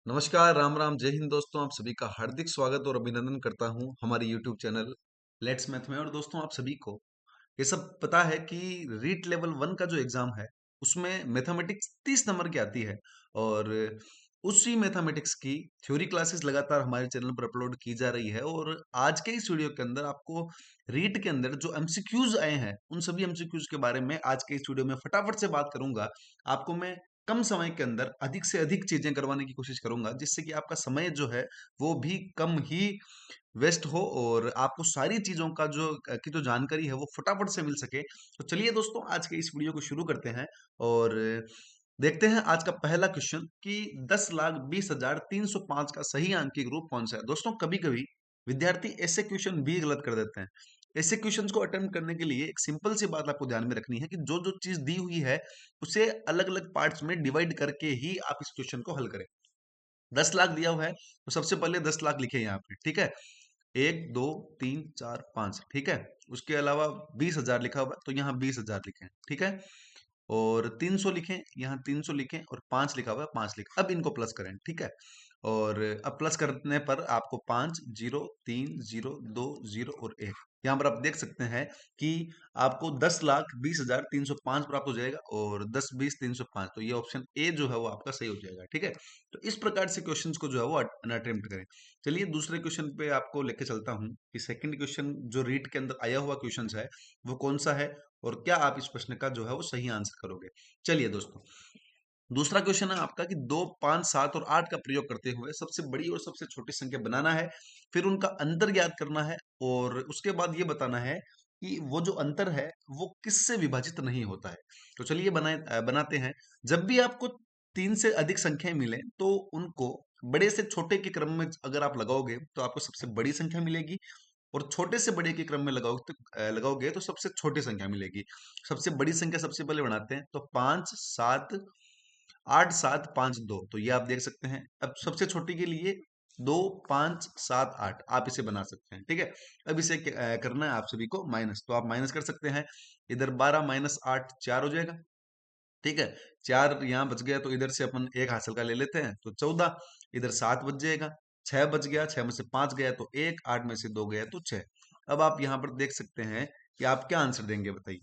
नमस्कार, राम राम, जय हिंद दोस्तों। आप सभी का हार्दिक स्वागत और अभिनंदन करता हूं हमारे यूट्यूब चैनल लेट्स मैथ में। और दोस्तों, आप सभी को ये सब पता है कि रीट लेवल 1 का जो एग्जाम है उसमें मैथमेटिक्स 30 नंबर की आती है। और उसी मैथमेटिक्स की थ्योरी क्लासेस लगातार हमारे चैनल पर अपलोड की जा रही है। और आज के इस वीडियो के अंदर आपको रीट के अंदर जो एमसीक्यूज आए हैं उन सभी एमसीक्यूज के बारे में आज के इस वीडियो में फटाफट से बात करूंगा। आपको मैं कम समय के अंदर अधिक से अधिक चीजें करवाने की कोशिश करूंगा, जिससे कि आपका समय जो है वो भी कम ही वेस्ट हो और आपको सारी चीजों का जो जानकारी है वो फटाफट से मिल सके। तो चलिए दोस्तों, आज के इस वीडियो को शुरू करते हैं और देखते हैं आज का पहला क्वेश्चन कि 10,20,305 का सही अंकीय ग्रुप कौन सा है। दोस्तों, कभी कभी विद्यार्थी ऐसे क्वेश्चन भी गलत कर देते हैं। ऐसे क्वेश्चंस को अटेम्प्ट करने के लिए एक सिंपल सी बात आपको ध्यान में रखनी है कि जो जो चीज दी हुई है उसे अलग अलग पार्ट्स में डिवाइड करके ही आप इस क्वेश्चन को हल करें। 10 लाख दिया हुआ है तो सबसे पहले 10 लाख लिखे यहाँ पे, ठीक है। 1 2 3 4 5, ठीक है। उसके अलावा 20,000 लिखा हुआ है तो यहाँ 20,000 लिखे, ठीक है। और 300 लिखें, यहाँ 300 लिखें, और 5 लिखा हुआ है 5 लिखें। अब इनको प्लस करें, ठीक है। और अब प्लस करने पर आपको 5 0 3 0 2 0 और 1, यहाँ पर आप देख सकते हैं कि आपको 10,20,305 प्राप्त हो जाएगा। और 10 20 305, तो ये ऑप्शन ए जो है वो आपका सही हो जाएगा, ठीक है। तो इस प्रकार से क्वेश्चंस को जो है वो अटेम्प्ट करें। चलिए दूसरे क्वेश्चन पे आपको लेके चलता हूँ कि सेकंड क्वेश्चन जो रीट के अंदर आया हुआ क्वेश्चन है वो कौन सा है और क्या आप इस प्रश्न का जो है वो सही आंसर करोगे। चलिए दोस्तों, दूसरा क्वेश्चन है आपका कि 2 5 7 और 8 का प्रयोग करते हुए सबसे बड़ी और सबसे छोटी संख्या बनाना है, फिर उनका अंतर ज्ञात करना है और उसके बाद ये बताना है कि वो जो अंतर है वो किससे विभाजित नहीं होता है। तो चलिए बनाते हैं। जब भी आपको 3 से अधिक संख्याएं मिले तो उनको बड़े से छोटे के क्रम में अगर आप लगाओगे तो आपको सबसे बड़ी संख्या मिलेगी, और छोटे से बड़े के क्रम में लगाओगे तो सबसे छोटी संख्या मिलेगी। सबसे बड़ी संख्या सबसे पहले बनाते हैं, तो 5 7 8 7 5 2, तो ये आप देख सकते हैं। अब सबसे छोटी के लिए 2 5 7 8 आप इसे बना सकते हैं, ठीक है। अब इसे करना है आप सभी को माइनस, तो आप माइनस कर सकते हैं। इधर 12 - 8 4 हो जाएगा, ठीक है। 4 यहाँ बच गया तो इधर से अपन एक हासिल का ले लेते हैं तो 14। इधर 7 बच जाएगा, 6 बच गया, 6 में से 5 गया तो 1, 8 में से 2 गया तो 6। अब आप यहाँ पर देख सकते हैं कि आप क्या आंसर देंगे, बताइए।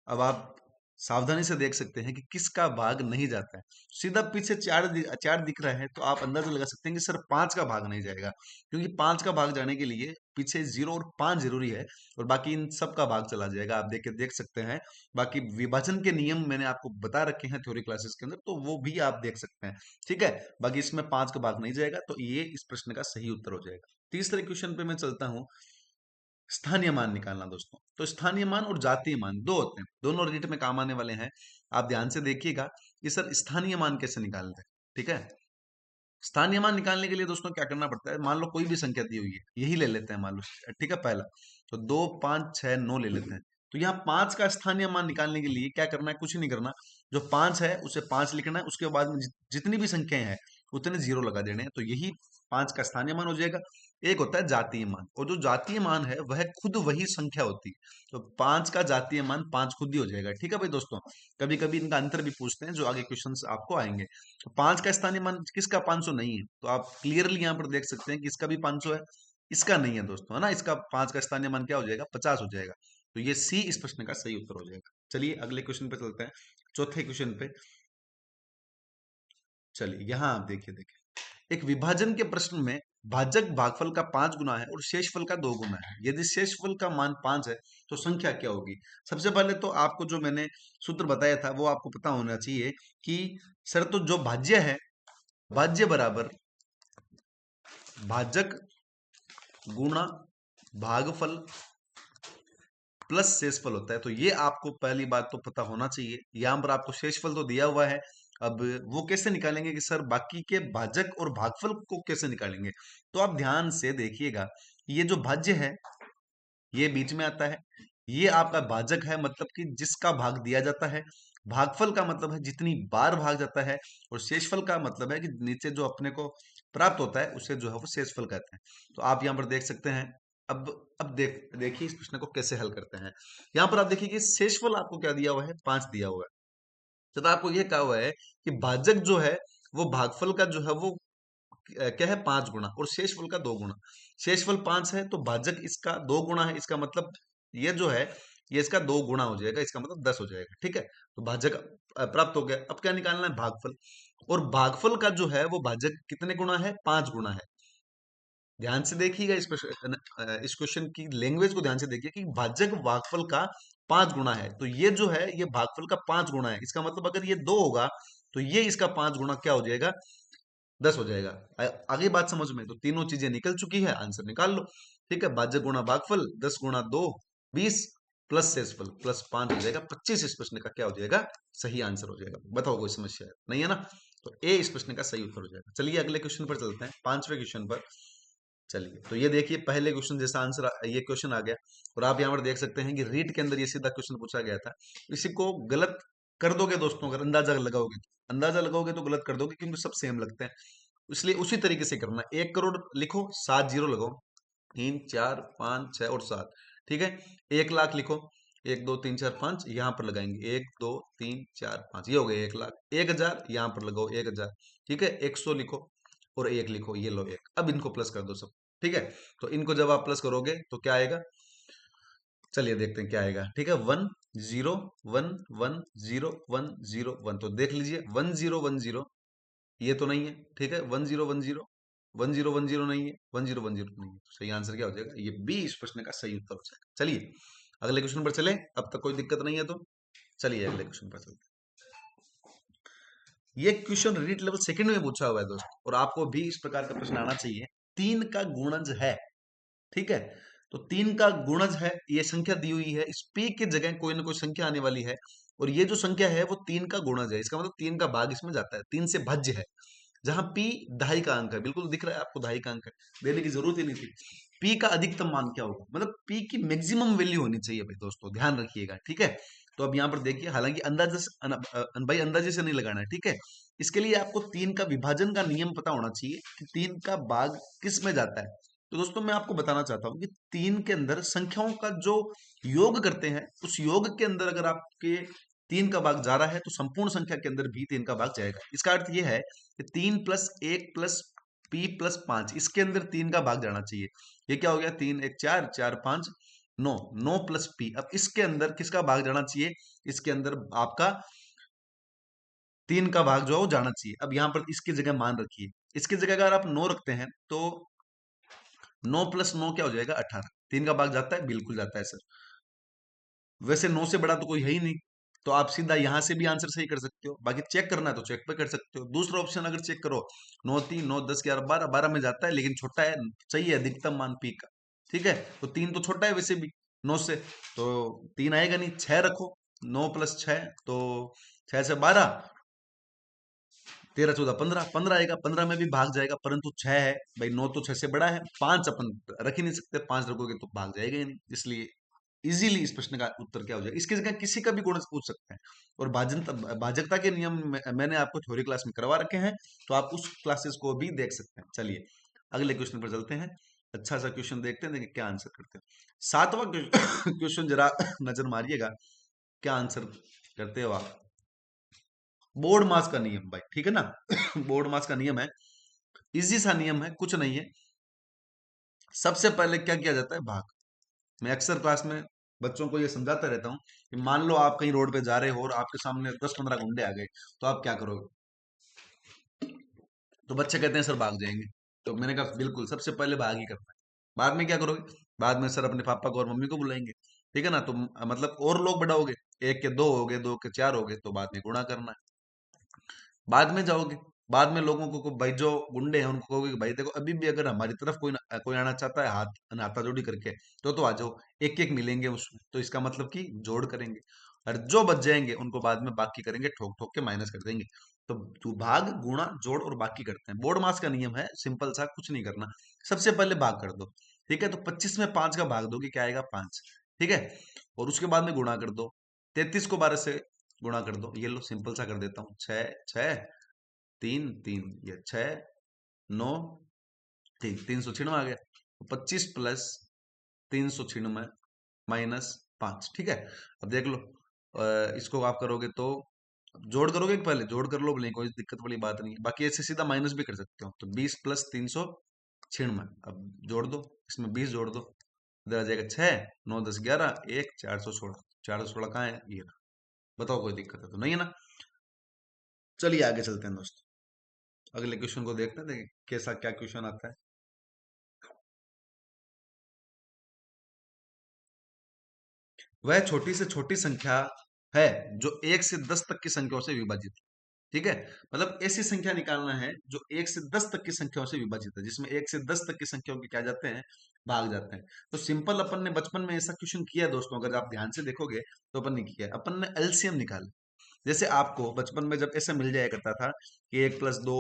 अब आप सावधानी से देख सकते हैं कि किसका भाग नहीं जाता है। सीधा पीछे 4 दिख रहा है तो आप अंदाजा लगा सकते हैं कि सर 5 का भाग नहीं जाएगा, क्योंकि 5 का भाग जाने के लिए पीछे 0 और 5 जरूरी है, और बाकी इन सब का भाग चला जाएगा। आप देख सकते हैं। बाकी विभाजन के नियम मैंने आपको बता रखे हैं थ्योरी क्लासेस के अंदर, तो वो भी आप देख सकते हैं, ठीक है। बाकी इसमें 5 का भाग नहीं जाएगा, तो ये इस प्रश्न का सही उत्तर हो जाएगा। तीसरे क्वेश्चन पे मैं चलता हूं। स्थानीय मान निकालना दोस्तों, तो स्थानीय मान और जातीय मान दो होते हैं, दोनों रीट में काम आने वाले हैं। आप ध्यान से देखिएगा कि सर स्थानीय मान कैसे निकालते हैं, ठीक है। स्थानीय मान निकालने के लिए दोस्तों क्या करना पड़ता है, मान लो कोई भी संख्या दी हुई है, यही ले लेते हैं मान लो, ठीक है। पहला तो 2 5 6 9 ले लेते हैं। तो यहाँ 5 का स्थानीय मान निकालने के लिए क्या करना है, कुछ नहीं करना। जो 5 है उसे 5 लिखना है, उसके बाद में जितनी भी संख्याएं हैं उतने जीरो लगा देने हैं, तो यही 5 का स्थानीय मान हो जाएगा। एक होता है जातीय मान, और जो जातीय मान है वह खुद वही संख्या होती है। तो 5 का जातीय मान 5 खुद ही हो जाएगा, ठीक है भाई दोस्तों। कभी कभी इनका अंतर भी पूछते हैं, जो आगे क्वेश्चन आपको आएंगे। तो 5 का स्थानीय मान किसका 500 नहीं है, तो आप क्लियरली यहाँ पर देख सकते हैं कि इसका भी 500 है, इसका नहीं है दोस्तों, है ना। इसका 5 का स्थानीय मान क्या हो जाएगा, 50 हो जाएगा। तो ये सी इस प्रश्न का सही उत्तर हो जाएगा। चलिए अगले क्वेश्चन पे चलते हैं, चौथे क्वेश्चन पे। चलिए यहाँ आप देखिए देखिए, एक विभाजन के प्रश्न में भाजक भागफल का 5 गुना है और शेषफल का 2 गुना है। यदि शेषफल का मान 5 है तो संख्या क्या होगी। सबसे पहले तो आपको जो मैंने सूत्र बताया था वो आपको पता होना चाहिए कि सर तो जो भाज्य है, भाज्य बराबर भाजक गुणा भागफल प्लस शेषफल होता है। तो ये आपको पहली बात तो पता होना चाहिए। यहां पर आपको शेषफल तो दिया हुआ है, अब वो कैसे निकालेंगे कि सर बाकी के भाजक और भागफल को कैसे निकालेंगे। तो आप ध्यान से देखिएगा, ये जो भाज्य है ये बीच में आता है, ये आपका भाजक है, मतलब कि जिसका भाग दिया जाता है। भागफल का मतलब है जितनी बार भाग जाता है, और शेषफल का मतलब है कि नीचे जो अपने को प्राप्त होता है उसे जो है वो शेषफल कहते हैं। तो आप यहाँ पर देख सकते हैं। अब देखिए इस प्रश्न को कैसे हल करते हैं। यहाँ पर आप देखिए कि शेषफल आपको क्या दिया हुआ है, 5 दिया हुआ है। तो आपको ये कहा हुआ है कि भाजक जो है वो भागफल का जो है वो क्या है 5 गुना, और शेषफल का 2 गुना। शेषफल 5 है तो भाजक इसका 2 गुना है, इसका मतलब ये जो है ये इसका 2 गुना हो जाएगा, इसका मतलब 10 हो जाएगा। ठीक है, तो भाजक प्राप्त हो गया। अब क्या निकालना है? भागफल। और भागफल का जो है वो भाजक कितने गुना है? 5 गुना है। ध्यान से देखिएगा इस क्वेश्चन की लैंग्वेज को ध्यान से देखिए कि भाजक भागफल का 5 गुना है, तो ये जो है ये भागफल का 5 गुना है। इसका मतलब अगर ये 2 होगा तो ये इसका 5 गुना क्या हो जाएगा? 10 हो जाएगा। आगे बात समझ में? तो तीनों चीजें निकल चुकी है, आंसर निकाल लो। ठीक है, भाजक गुणा भागफल 10 गुणा 2 20 प्लस शेषफल प्लस 5 हो जाएगा 25। इस प्रश्न का क्या हो जाएगा? सही आंसर हो जाएगा। बताओ कोई समस्या है? नहीं है ना? तो ए इस प्रश्न का सही उत्तर हो जाएगा। चलिए अगले क्वेश्चन पर चलते हैं, पांचवें क्वेश्चन पर। चलिए तो ये देखिए पहले क्वेश्चन जैसा आंसर ये क्वेश्चन आ गया, और आप यहाँ पर देख सकते हैं कि रीट के अंदर ये सीधा क्वेश्चन पूछा गया था। इसी को गलत कर दोगे दोस्तों, अगर अंदाजा लगाओगे तो गलत कर दोगे, क्योंकि सब सेम लगते हैं। इसलिए उसी तरीके से करना। 1 करोड़ लिखो, 7 जीरो लगाओ, 3 4 5 6 और 7। ठीक है, 1 लाख लिखो, 1 2 3 4 5 यहाँ पर लगाएंगे, 1 2 3 4 5, ये हो गया 1 लाख। 1,000 यहाँ पर लगाओ, 1,000। ठीक है, 100 लिखो और 1 लिखो, ये लो 1। अब इनको प्लस कर दो सब। ठीक है, तो इनको जब आप प्लस करोगे तो क्या आएगा? चलिए देखते हैं क्या आएगा। ठीक है, 1 0 1 1 0 1 0 1, तो देख लीजिए 1 0 1 0 ये तो नहीं है। ठीक है, 1 0 1 0 1 0 1 0 नहीं है, 1 0 1 0 नहीं है। तो सही आंसर क्या हो जाएगा? ये बी इस प्रश्न का सही उत्तर हो जाएगा। चलिए अगले क्वेश्चन पर चले, अब तक कोई दिक्कत नहीं है तो चलिए अगले क्वेश्चन पर चलते हैं। ये क्वेश्चन रीट लेवल सेकंड में पूछा हुआ है दोस्त, और आपको भी इस प्रकार का प्रश्न आना चाहिए। 3 का गुणज है। ठीक है, तो 3 का गुणज है, ये संख्या दी हुई है, इस p की जगह कोई ना कोई संख्या आने वाली है, और ये जो संख्या है वो 3 का गुणज है। इसका मतलब 3 का भाग इसमें जाता है, 3 से भाज्य है। जहां p दहाई का अंक है, बिल्कुल दिख रहा है आपको दहाई का अंक है, देने की जरूरत ही नहीं थी। p का अधिकतम मान क्या होगा? मतलब p की मैक्सिमम वैल्यू होनी चाहिए भाई दोस्तों, ध्यान रखिएगा। ठीक है, तो अब यहाँ पर देखिए, हालांकि अंदाजे से भाई अंदाजे से नहीं लगाना है। ठीक है, इसके लिए आपको 3 का विभाजन का नियम पता होना चाहिए कि 3 का भाग किस में जाता है। तो दोस्तों मैं आपको बताना चाहता हूँ कि 3 के अंदर संख्याओं का जो योग करते हैं, उस योग के अंदर अगर आपके 3 का भाग जा रहा है तो संपूर्ण संख्या के अंदर भी 3 का भाग जाएगा। इसका अर्थ यह है कि 3 + 1 + p + 5, इसके अंदर 3 का भाग जाना चाहिए। ये क्या हो गया? 3 1 4 4 5 9, 9 + p। अब इसके अंदर किसका भाग जाना चाहिए? इसके अंदर आपका 3 का भाग जो है वो जाना चाहिए। अब यहाँ पर इसकी जगह मान रखिए, इसकी जगह अगर आप 9 रखते हैं तो 9 + 9 क्या हो जाएगा? 18। 3 का भाग जाता है? बिल्कुल जाता है सर। वैसे 9 से बड़ा तो कोई है ही नहीं, तो आप सीधा यहां से भी आंसर सही कर सकते हो। बाकी चेक करना है तो चेक पे कर सकते हो। दूसरा ऑप्शन अगर चेक करो, 9 3 9 10 11 12, 12 में जाता है लेकिन छोटा है, चाहिए अधिकतम मान पी का। ठीक है, तो 3 तो छोटा है वैसे भी 9 से, तो 3 आएगा नहीं। 6 रखो, 9 + 6 तो 6 से 12, 13 14 15, 15 आएगा, 15 में भी भाग जाएगा, परंतु 6 है भाई, 9 तो 6 से बड़ा है। 5 अपन रख ही नहीं सकते, 5 रखोगे तो भाग जाएगा ही नहीं, इसलिए इजीली इस प्रश्न का उत्तर क्या हो जाएगा? इसकी जगह किसी का भी गुणज पूछ सकते हैं। और भाजकता के नियम मैंने आपको थ्योरी क्लास में करवा रखे हैं, तो आप उस क्लासेस को भी देख सकते हैं। चलिए अगले क्वेश्चन पर चलते हैं। अच्छा सा क्वेश्चन देखते हैं, देखिए क्या आंसर करते हैं। सातवां क्वेश्चन जरा नजर मारिएगा, क्या आंसर करते हो आप? बोर्ड मास का नियम भाई, ठीक है ना? बोर्ड मास का नियम है, इजी सा नियम है, कुछ नहीं है। सबसे पहले क्या किया जाता है? भाग। मैं अक्सर क्लास में बच्चों को ये समझाता रहता हूँ कि मान लो आप कहीं रोड पे जा रहे हो और आपके सामने 10 15 गुंडे आ गए, तो आप क्या करोगे? तो बच्चे कहते हैं सर भाग जाएंगे। तो मैंने कहा बिल्कुल, सबसे पहले भाग ही करना है। बाद में क्या करोगे? बाद में सर अपने पापा को और मम्मी को बुलाएंगे। ठीक है ना? तो मतलब और लोग बढ़ाओगे, 1 के 2 हो गए, 2 के 4 हो गए, तो बाद में गुणा करना है। बाद में जाओगे, बाद में लोगों को भाई जो गुंडे हैं उनको कहोगे कि भाई देखो अभी भी अगर हमारी तरफ कोई आना चाहता है हाथ नाता जोड़ी करके, तो आ जाओ, एक एक मिलेंगे उसमें, तो इसका मतलब कि जोड़ करेंगे। और जो बच जाएंगे उनको बाद में बाकी करेंगे, ठोक ठोक के माइनस कर देंगे। तो भाग गुणा जोड़ और बाकी करते हैं, बोर्ड मास का नियम है, सिंपल सा, कुछ नहीं करना। सबसे पहले भाग कर दो। ठीक है, तो 25 में 5 का भाग दोगे, क्या आएगा? 5। ठीक है, और उसके बाद में गुणा कर दो, 33 को 12 से गुणा कर दो। ये लो सिंपल सा कर देता हूँ, 6 6 3 3, ये 6 9, ठीक, 396 आ गया। 25 + 396 - 5। ठीक है, अब देख लो, इसको आप करोगे तो अब जोड़ करोगे कि पहले जोड़ कर लो, बोले कोई दिक्कत वाली बात नहीं है, बाकी ऐसे सीधा माइनस भी कर सकते हो। तो 20 + 396, अब जोड़ दो, इसमें 20 जोड़ दो, इधर आ जाएगा 6, 9 10 11, 1 416, 416 कहाँ है ये रहा। बताओ कोई दिक्कत है तो नहीं है ना। चलिए आगे चलते हैं दोस्तों, अगले क्वेश्चन को देखते हैं, देखिए कैसा क्या क्वेश्चन आता है। वह छोटी से छोटी संख्या है जो 1 से 10 तक की संख्याओं से विभाजित है। ठीक है, मतलब ऐसी संख्या निकालना है जो 1 से 10 तक की संख्याओं से विभाजित है, जिसमें 1 से 10 तक की संख्याओं के क्या जाते हैं, भाग जाते हैं। तो सिंपल अपन ने बचपन में ऐसा क्वेश्चन किया है दोस्तों, अगर आप ध्यान से देखोगे तो अपन ने किया है, अपन ने एलसीएम निकाला। जैसे आपको बचपन में जब ऐसा मिल जाया करता था कि 1 + 2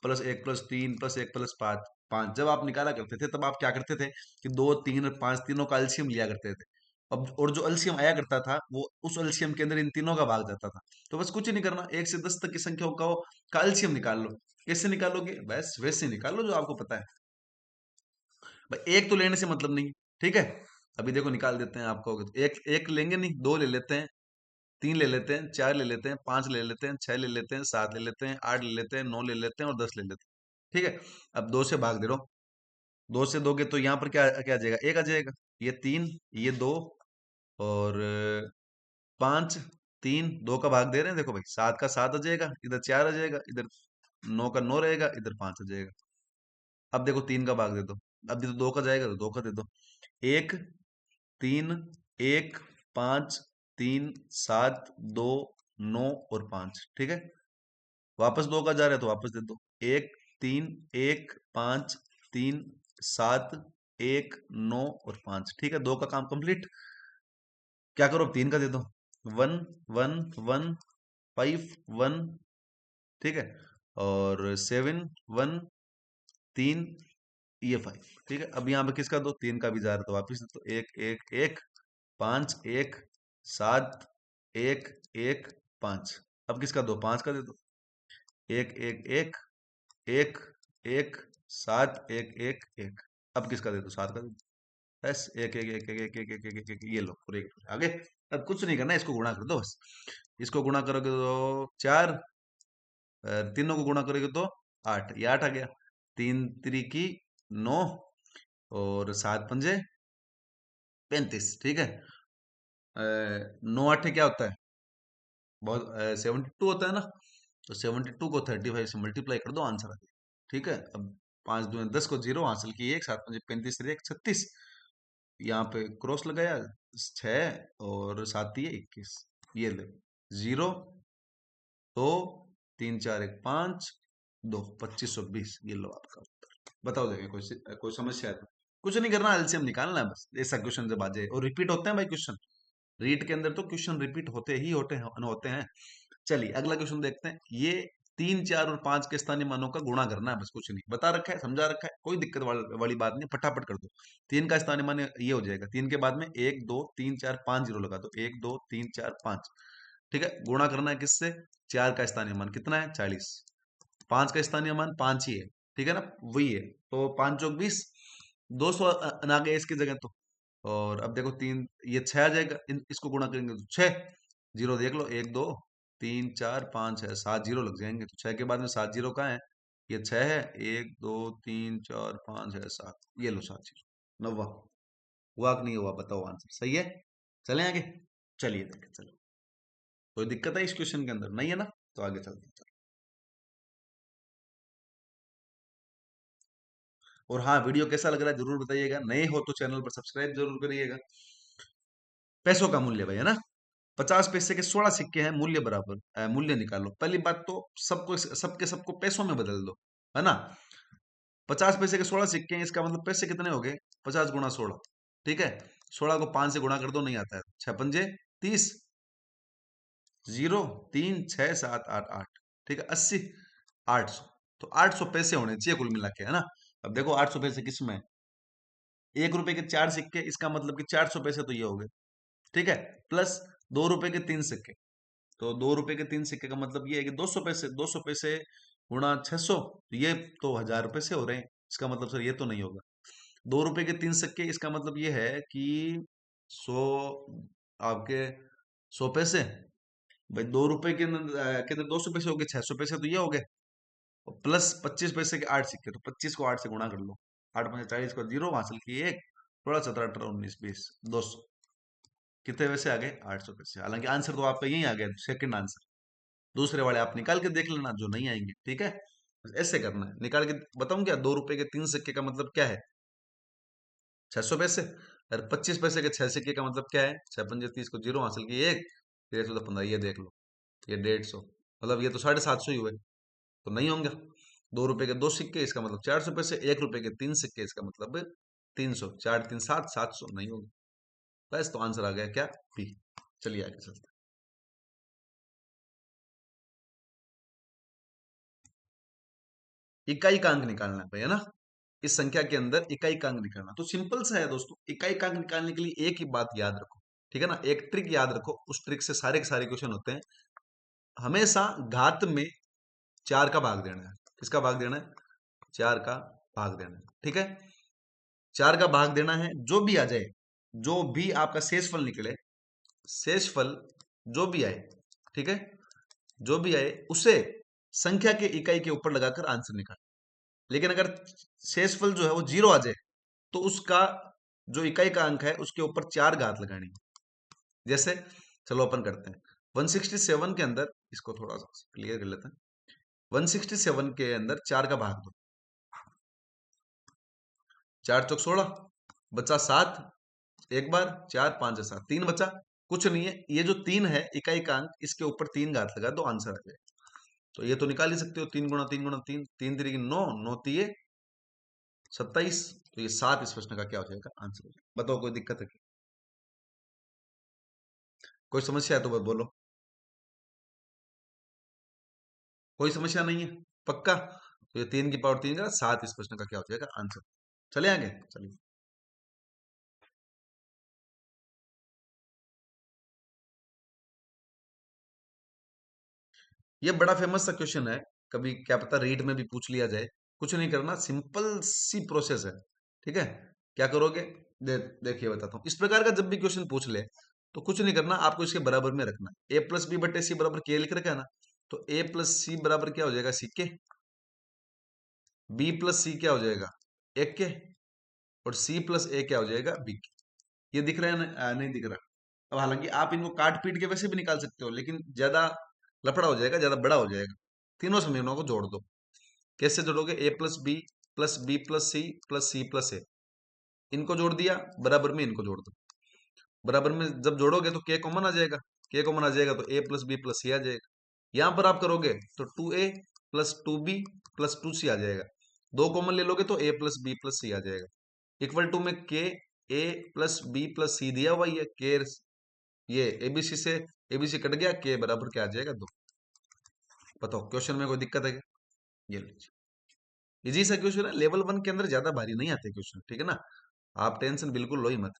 +1 + 3 +1 + 5, 5 जब आप निकाला करते थे तब आप क्या करते थे कि 2 3 5 तीनों का एलसीएम लिया करते थे। अब और जो एलसीएम आया करता था वो उस एलसीएम के अंदर इन तीनों का भाग जाता था। तो बस कुछ नहीं करना, 1 से 10 तक की संख्याओं का एलसीएम निकाल लो। कैसे निकालोगे, बस वैसे निकालो जो आपको पता है भाई। एक तो लेने से मतलब नहीं, ठीक है। अभी देखो निकाल देते हैं, आपको एक एक लेंगे नहीं, दो ले लेते हैं, 3 ले लेते हैं, 4 ले लेते हैं, 5 ले लेते हैं, 6 ले लेते हैं, 7 ले लेते हैं, 8 ले लेते हैं, 9 ले लेते हैं और 10 ले लेते हैं। ठीक है, अब 2 से भाग दे रहा हूँ, 2 से दोगे तो यहाँ पर क्या क्या आ जाएगा, एक आ जाएगा, ये 3, ये 2 और 5, 3 2 का भाग दे रहे हैं, देखो भाई 7 का 7 आ जाएगा, इधर 4 आ जाएगा, इधर 9 का 9 रहेगा, इधर 5 आ जाएगा। अब देखो 3 का भाग दे दो, अब ये तो 2 का जाएगा तो 2 का दे दो। 1 3 1 5 3 7 2 9 और 5, ठीक है। वापस 2 का जा रहा है तो वापस दे दो। 1 3 1 5 3 7 1 9 और 5, ठीक है, 2 का काम कंप्लीट। क्या करो, 3 का दे दो। 1 1 1 5 1, ठीक है, और 7 1 3, ये 5, ठीक है। अब यहाँ पे किसका दो, 3 का भी जा रहा है तो वापिस दे दो। 1 1 1 5 1 7 1 1 5। अब किसका दो, 5 का दे दो। 1 1 1 1 1 7 1 1 1। अब किसका दे दो, 7 का दे दो। बस 1 1 1 1 1 1 1 1, ये लो पूरे आगे। अब कुछ नहीं करना है, इसको गुणा कर दो बस। इसको गुणा करोगे तो 4, तीनों को गुणा करोगे तो 8, ये 8 आ गया। 3 3 की 9 और 7 पंजे 35, ठीक है। 9 8 क्या होता है, बहुत 72 होता है ना। तो 72 को 35 से मल्टीप्लाई कर दो, आंसर आ गया, ठीक है। अब 5 2 10 को 0 हासिल किए, 1 7 5 35 1 36, यहाँ पे क्रॉस लगाया, 6 और 7 दिए 21, ये ले 0 2 3 4 1 5 2 2520, ये लो आपका उत्तर। बताओ देखें कोई समस्या है तो। कुछ नहीं करना, एलसीएम निकालना है बस, ऐसा क्वेश्चन जब आ जाए। और रिपीट होते हैं भाई क्वेश्चन, रीट के अंदर तो क्वेश्चन रिपीट होते हैं। चलिए अगला क्वेश्चन देखते हैं। ये 3 4 और 5 के स्थानीय मानों का गुणा करना है, बस कुछ नहीं, बता रखा है, समझा रखा है, कोई दिक्कत वाली बात नहीं, फटाफट कर दो। 3 का स्थानीय मान ये हो जाएगा, 3 के बाद में 1 2 3 4 5 जीरो लगा दो, 1 2 3 4 5, ठीक है। गुणा करना है किससे, 4 का स्थानीय मान कितना है, 40। 5 का स्थानीय मान 5 ही है, ठीक है ना, वही है। तो 5 चौक 20, 200 आ गया इसकी जगह तो। और अब देखो 3, ये 6 आ जाएगा, इसको गुणा करेंगे तो 6, जीरो देख लो, 1 2 3 4 5 है, 7 जीरो लग जाएंगे। तो 6 के बाद में 7 जीरो कहाँ है, ये 6 है, 1 2 3 4 5 है 7, ये लो 7 जीरो। नव्वा हुआ कि नहीं हुआ, बताओ आंसर सही है। चलें आगे, चलिए देखें, चलो कोई दिक्कत है इस क्वेश्चन के अंदर, नहीं है ना, तो आगे चलते हैं, चलो। और हाँ, वीडियो कैसा लग रहा है जरूर बताइएगा, नए हो तो चैनल पर सब्सक्राइब जरूर करिएगा। पैसों का मूल्य भाई, है ना, 50 पैसे के 16 सिक्के हैं, मूल्य बराबर, मूल्य निकालो। पहली बात तो सबको सबको पैसों में बदल दो, है ना। 50 पैसे के 16 सिक्के हैं, इसका मतलब पैसे कितने हो गए, 50 × 16, ठीक है। 16 को 5 से गुणा कर दो, नहीं आता है, 6 पंजे 30, 0 3 6 7 8 8, ठीक है, 80, 800। तो 800 पैसे होने चाहिए कुल मिला के, है ना। अब देखो 800 पैसे किसमें है, 1 रुपए के 4 सिक्के, इसका मतलब कि 400 पैसे तो ये हो गए, ठीक है। प्लस 2 रुपए के 3 सिक्के, तो 2 रुपए के 3 सिक्के का मतलब ये है कि 200 पैसे, 200 पैसे गुणा 600, ये तो 1000 रुपए से हो रहे हैं। इसका मतलब सर ये तो नहीं होगा। 2 रुपए के 3 सिक्के, इसका मतलब ये है कि 100, आपके 100 पैसे भाई 2 रुपए के अंदर 200 पैसे हो गए, 600 पैसे तो ये हो गए, प्लस 25 पैसे के 8 सिक्के, तो 25 को 8 से गुणा कर लो, 8×5 = 40 का 0, हासिल किए 1, 16, 17, 18, 19, 20, 200, कितने पैसे आ गए? 800 पैसे। हालांकि आंसर तो आपका यही आ गया, सेकंड आंसर। दूसरे वाले आप निकाल के देख लेना, जो नहीं आएंगे, ठीक है। बस ऐसे करना है, निकाल के बताऊं क्या? 2 रुपए के 3 सिक्के का मतलब क्या है? 600 पैसे। और 25 पैसे के 6 सिक्के का मतलब क्या है? 6×5 = 30 को 0, हासिल किए 1, 13×15, ये देख लो, ये 150, मतलब ये तो 750 ही हुए, तो नहीं होंगे। 2 रुपए के 2 सिक्के, इसका मतलब 400 पैसे, 1 रुपए के 3 सिक्के, इसका मतलब 300, 4×3 = 7, 700 नहीं होगा। बस, तो आंसर आ गया क्या? बी। चलिए आगे चलते हैं। इकाई का अंक निकालना है भाई, है ना? इस संख्या के अंदर इकाई का अंक निकालना, तो सिंपल सा है दोस्तों। इकाई का अंक निकालने के लिए एक ही बात याद रखो, ठीक है ना? एक ट्रिक याद रखो, उस ट्रिक से सारे के सारे क्वेश्चन होते हैं। हमेशा घात में 4 का भाग देना है। किसका भाग देना है? 4 का भाग देना है, ठीक है। 4 का भाग देना है, जो भी आ जाए, जो भी आपका शेषफल निकले, शेषफल जो भी आए, ठीक है, जो भी आए उसे संख्या के इकाई के ऊपर लगाकर आंसर निकाल। लेकिन अगर शेषफल जो है वो 0 आ जाए, तो उसका जो इकाई का अंक है उसके ऊपर 4 घात लगानी है। जैसे, चलो अपन करते हैं 167 के अंदर, इसको थोड़ा सा क्लियर कर लेते हैं। 167 के अंदर 4 का भाग दो, 4×4 = 16, बचा 7, एक बार 4, 5 7, 3 बचा, कुछ नहीं है। ये जो 3 है इकाई का अंक, इसके ऊपर 3 घात लगा दो, आंसर आ जाएगा। तो ये तो निकाल ही सकते हो, 3×3×3, 3×3 = 9, 9×3 = 27, तो ये 7 इस प्रश्न का क्या हो जाएगा? आंसर हो जाएगा। बताओ, कोई दिक्कत है क्या? कोई समस्या है तो बस बोलो। कोई समस्या नहीं है, पक्का? तो ये 3 की पावर 3 का 7 इस प्रश्न का क्या हो जाएगा? आंसर। चले आगे, चलिए। ये बड़ा फेमस सा क्वेश्चन है, कभी क्या पता रीट में भी पूछ लिया जाए। कुछ नहीं करना, सिंपल सी प्रोसेस है, ठीक है। क्या करोगे? देखिए बताता हूँ। इस प्रकार का जब भी क्वेश्चन पूछ ले, तो कुछ नहीं करना, आपको इसके बराबर में रखना। a+b/c बराबर k लिख रखा है ना, तो a+c बराबर क्या हो जाएगा? ck। b+c क्या हो जाएगा? 1k। और c+a क्या हो जाएगा? bk। ये दिख रहा है ना? नहीं दिख रहा। अब हालांकि आप इनको काट पीट के वैसे भी निकाल सकते हो, लेकिन ज्यादा लफड़ा हो जाएगा, ज्यादा बड़ा हो जाएगा। तीनों समीकरणों को जोड़ दो। कैसे जोड़ोगे? a+b+b+c+c+a, इनको जोड़ दिया, बराबर में इनको जोड़ दो। बराबर में जब जोड़ोगे तो k कॉमन आ जाएगा, k कॉमन आ जाएगा तो a+b+c आ जाएगा। यहां पर आप करोगे तो 2a+2b+2c आ जाएगा। दो कॉमन ले लोगे तो a+b+c आ जाएगा। इक्वल टू में k a+b+c दिया हुआ ही है, k ये एबीसी से एबीसी कट गया, के बराबर क्या आ जाएगा? 2। बताओ, क्वेश्चन में कोई दिक्कत है क्या? ये लीजिए, इजी सा क्वेश्चन है, लेवल 1 के अंदर ज्यादा भारी नहीं आते क्वेश्चन, ठीक है ना? आप टेंशन बिल्कुल लो ही मत।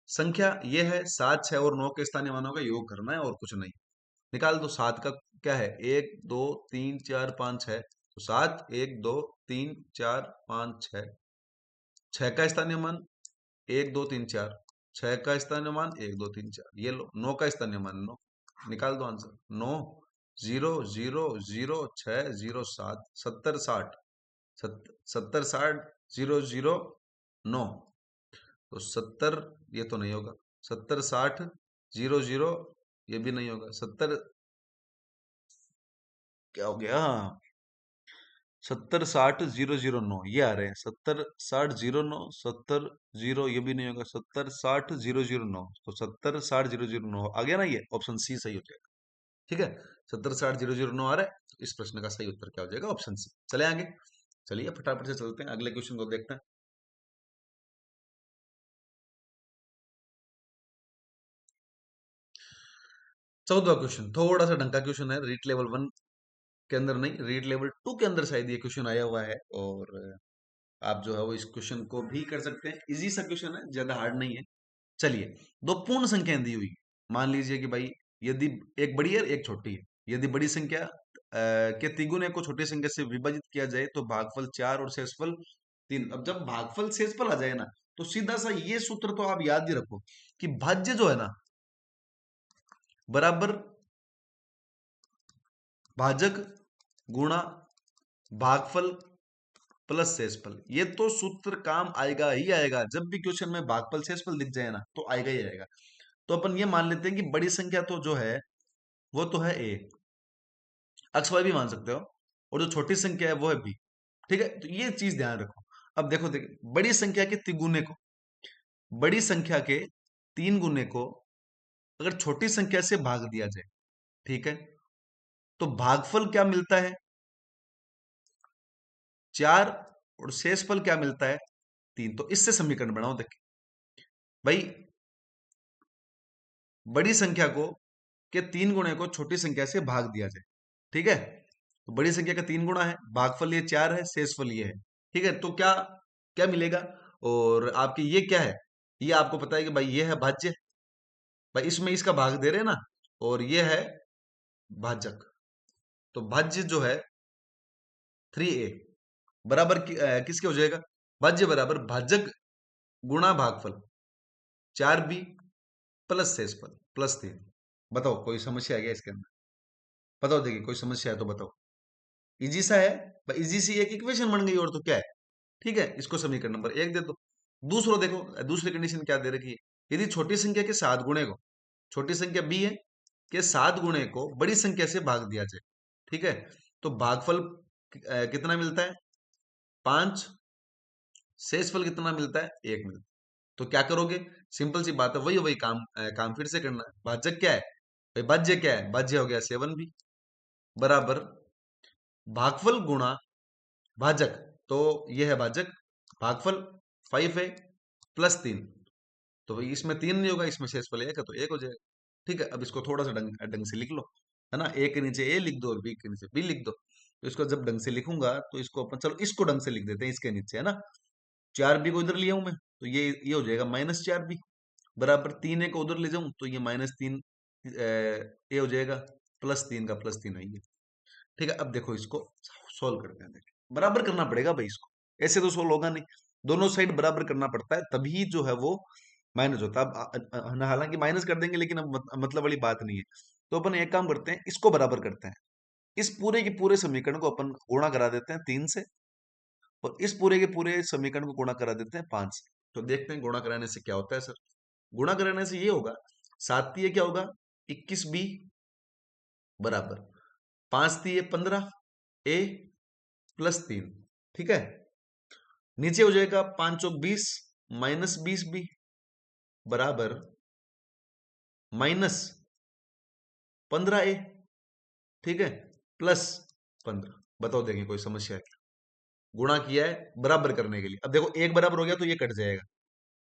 संख्या ये है, 7, 6 और 9 के स्थानीय मानों का योग करना है, और कुछ नहीं। निकाल दो। 7 का क्या है? 1 2 3 4 5 6, तो 7, 1 2 3 4 5 6। 6 का स्थानीय मान 1 2 3 4, 6 का स्थानीय मान 1 2 3 4, ये लो। 9 का स्थानीय मान 9, निकाल दो आंसर। 9 0 0 0 6 0 7, 70 60, 70 60 0 0 9, तो 70, ये तो नहीं होगा। 70 60 0 0, ये भी नहीं होगा। 70 क्या हो गया? 70 60 0 0 9 ये आ रहे हैं। 70 60 0 9, 70 0, ये भी नहीं होगा। 70 60 0 0 9, तो 70 60 0 0 9 आ गया ना? ये ऑप्शन सी सही हो जाएगा, ठीक है। 70 60 0 0 9 आ रहा है, तो इस प्रश्न का सही उत्तर क्या हो जाएगा? Option C. चले आगे, चलिए फटाफट से चलते हैं, अगले क्वेश्चन को देखते हैं। 14वां क्वेश्चन थोड़ा सा ढंग का क्वेश्चन है, रीट लेवल 1 के अंदर नहीं, रीट लेवल 2 के अंदर शायद ये क्वेश्चन आया हुआ है, और आप जो है वो इस क्वेश्चन को भी कर सकते हैं। इजी सा क्वेश्चन है, ज्यादा हार्ड नहीं है। चलिए, दो पूर्ण संख्याएं दी हुई, मान लीजिए कि भाई, यदि एक बड़ी है एक छोटी है, यदि बड़ी संख्या के तिगुने को छोटी संख्या से विभाजित किया जाए तो भागफल 4 और शेषफल 3। अब जब भागफल शेषफल आ जाए ना, तो सीधा सा ये सूत्र तो आप याद ही रखो कि भाज्य जो है ना, बराबर भाजक गुणा भागफल प्लस शेषफल। ये तो सूत्र काम आएगा ही आएगा, जब भी क्वेश्चन में भागफल शेषफल दिख जाए ना तो आएगा ही आएगा। तो अपन ये मान लेते हैं कि बड़ी संख्या तो जो है वो तो है ए, अक्स वाई भी मान सकते हो, और जो छोटी संख्या है वो है बी। ठीक है, तो ये चीज ध्यान रखो। अब देखो देखिए, बड़ी संख्या के तिगुने को, बड़ी संख्या के 3 गुने को अगर छोटी संख्या से भाग दिया जाए, ठीक है, तो भागफल क्या मिलता है 4, और शेषफल क्या मिलता है 3। तो इससे समीकरण बनाओ। देखिए भाई, बड़ी संख्या को के 3 गुणे को छोटी संख्या से भाग दिया जाए, ठीक है, तो बड़ी संख्या का 3 गुणा है, भागफल ये 4 है, शेषफल ये है। ठीक है, तो क्या क्या मिलेगा, और आपकी ये क्या है, ये आपको पता है कि भाई ये है भाज्य, भाई इसमें इसका भाग दे रहे हैं ना, और ये है भाजक। तो भाज्य जो है 3a बराबर किसके हो जाएगा, भाज्य बराबर भाजक गुणा भागफल 4b प्लस शेषफल प्लस 3। बताओ कोई समस्या है क्या इसके अंदर, बताओ, देखिए कोई समस्या है तो बताओ। इजी सा है भाई, इजी सी एक इक्वेशन बन गई, और तो क्या है। ठीक है, इसको समीकरण नंबर 1 दे दो। दूसरो देखो, दूसरी कंडीशन क्या दे रखी है, यदि छोटी संख्या के 7 गुणे को, छोटी संख्या b है, के 7 गुणे को बड़ी संख्या से भाग दिया जाए, ठीक है, तो भागफल कितना मिलता है 5, शेषफल कितना मिलता है 1 मिलता है। तो क्या करोगे, सिंपल सी बात है, वही वही काम काम फिर से करना है। भाजक क्या है भाई, भाज्य क्या है, भाज्य हो गया 7b बराबर भागफल गुणा भाजक, तो ये है भाजक, भागफल 5 है प्लस 3, तो भाई इसमें 3 नहीं होगा, इसमें शेषफल 1 है तो 1 हो जाएगा। ठीक है, अब इसको थोड़ा सा ढंग ढंग से लिख लो, है ना, ए के नीचे ए लिख दो और बी के नीचे बी लिख दो। तो इसको जब ढंग से लिखूंगा तो इसको अपन, चलो इसको ढंग से लिख देते हैं, इसके नीचे, है ना, 4b को इधर लिया हूं मैं, तो ये हो जाएगा -4b बराबर 3a को उधर ले जाऊं तो ये -3 ए हो जाएगा, +3 का +3 है ये। ठीक है, अब देखो इसको सोल्व करते हैं। देखिए बराबर करना पड़ेगा भाई इसको, ऐसे तो सोल्व होगा नहीं, दोनों साइड बराबर करना पड़ता है तभी जो है वो माइनस होता है। अब हालांकि माइनस कर देंगे, लेकिन अब मतलब वाली बात नहीं है। तो अपन एक काम करते हैं, इसको बराबर करते हैं, इस पूरे के पूरे समीकरण को अपन गुणा करा देते हैं 3 से, और इस पूरे के पूरे समीकरण को गुणा करा देते हैं 5 से। तो देखते हैं गुणा कराने से क्या होता है सर। गुणा कराने से ये होगा, 7 क्या होगा 21b बराबर 5 15 ए +3। ठीक है, नीचे हो जाएगा 5 चौक 20 -20b बराबर -15a। ठीक है, +15। बताओ देखें कोई समस्या है, गुणा किया है बराबर करने के लिए। अब देखो एक बराबर हो गया तो ये कट जाएगा।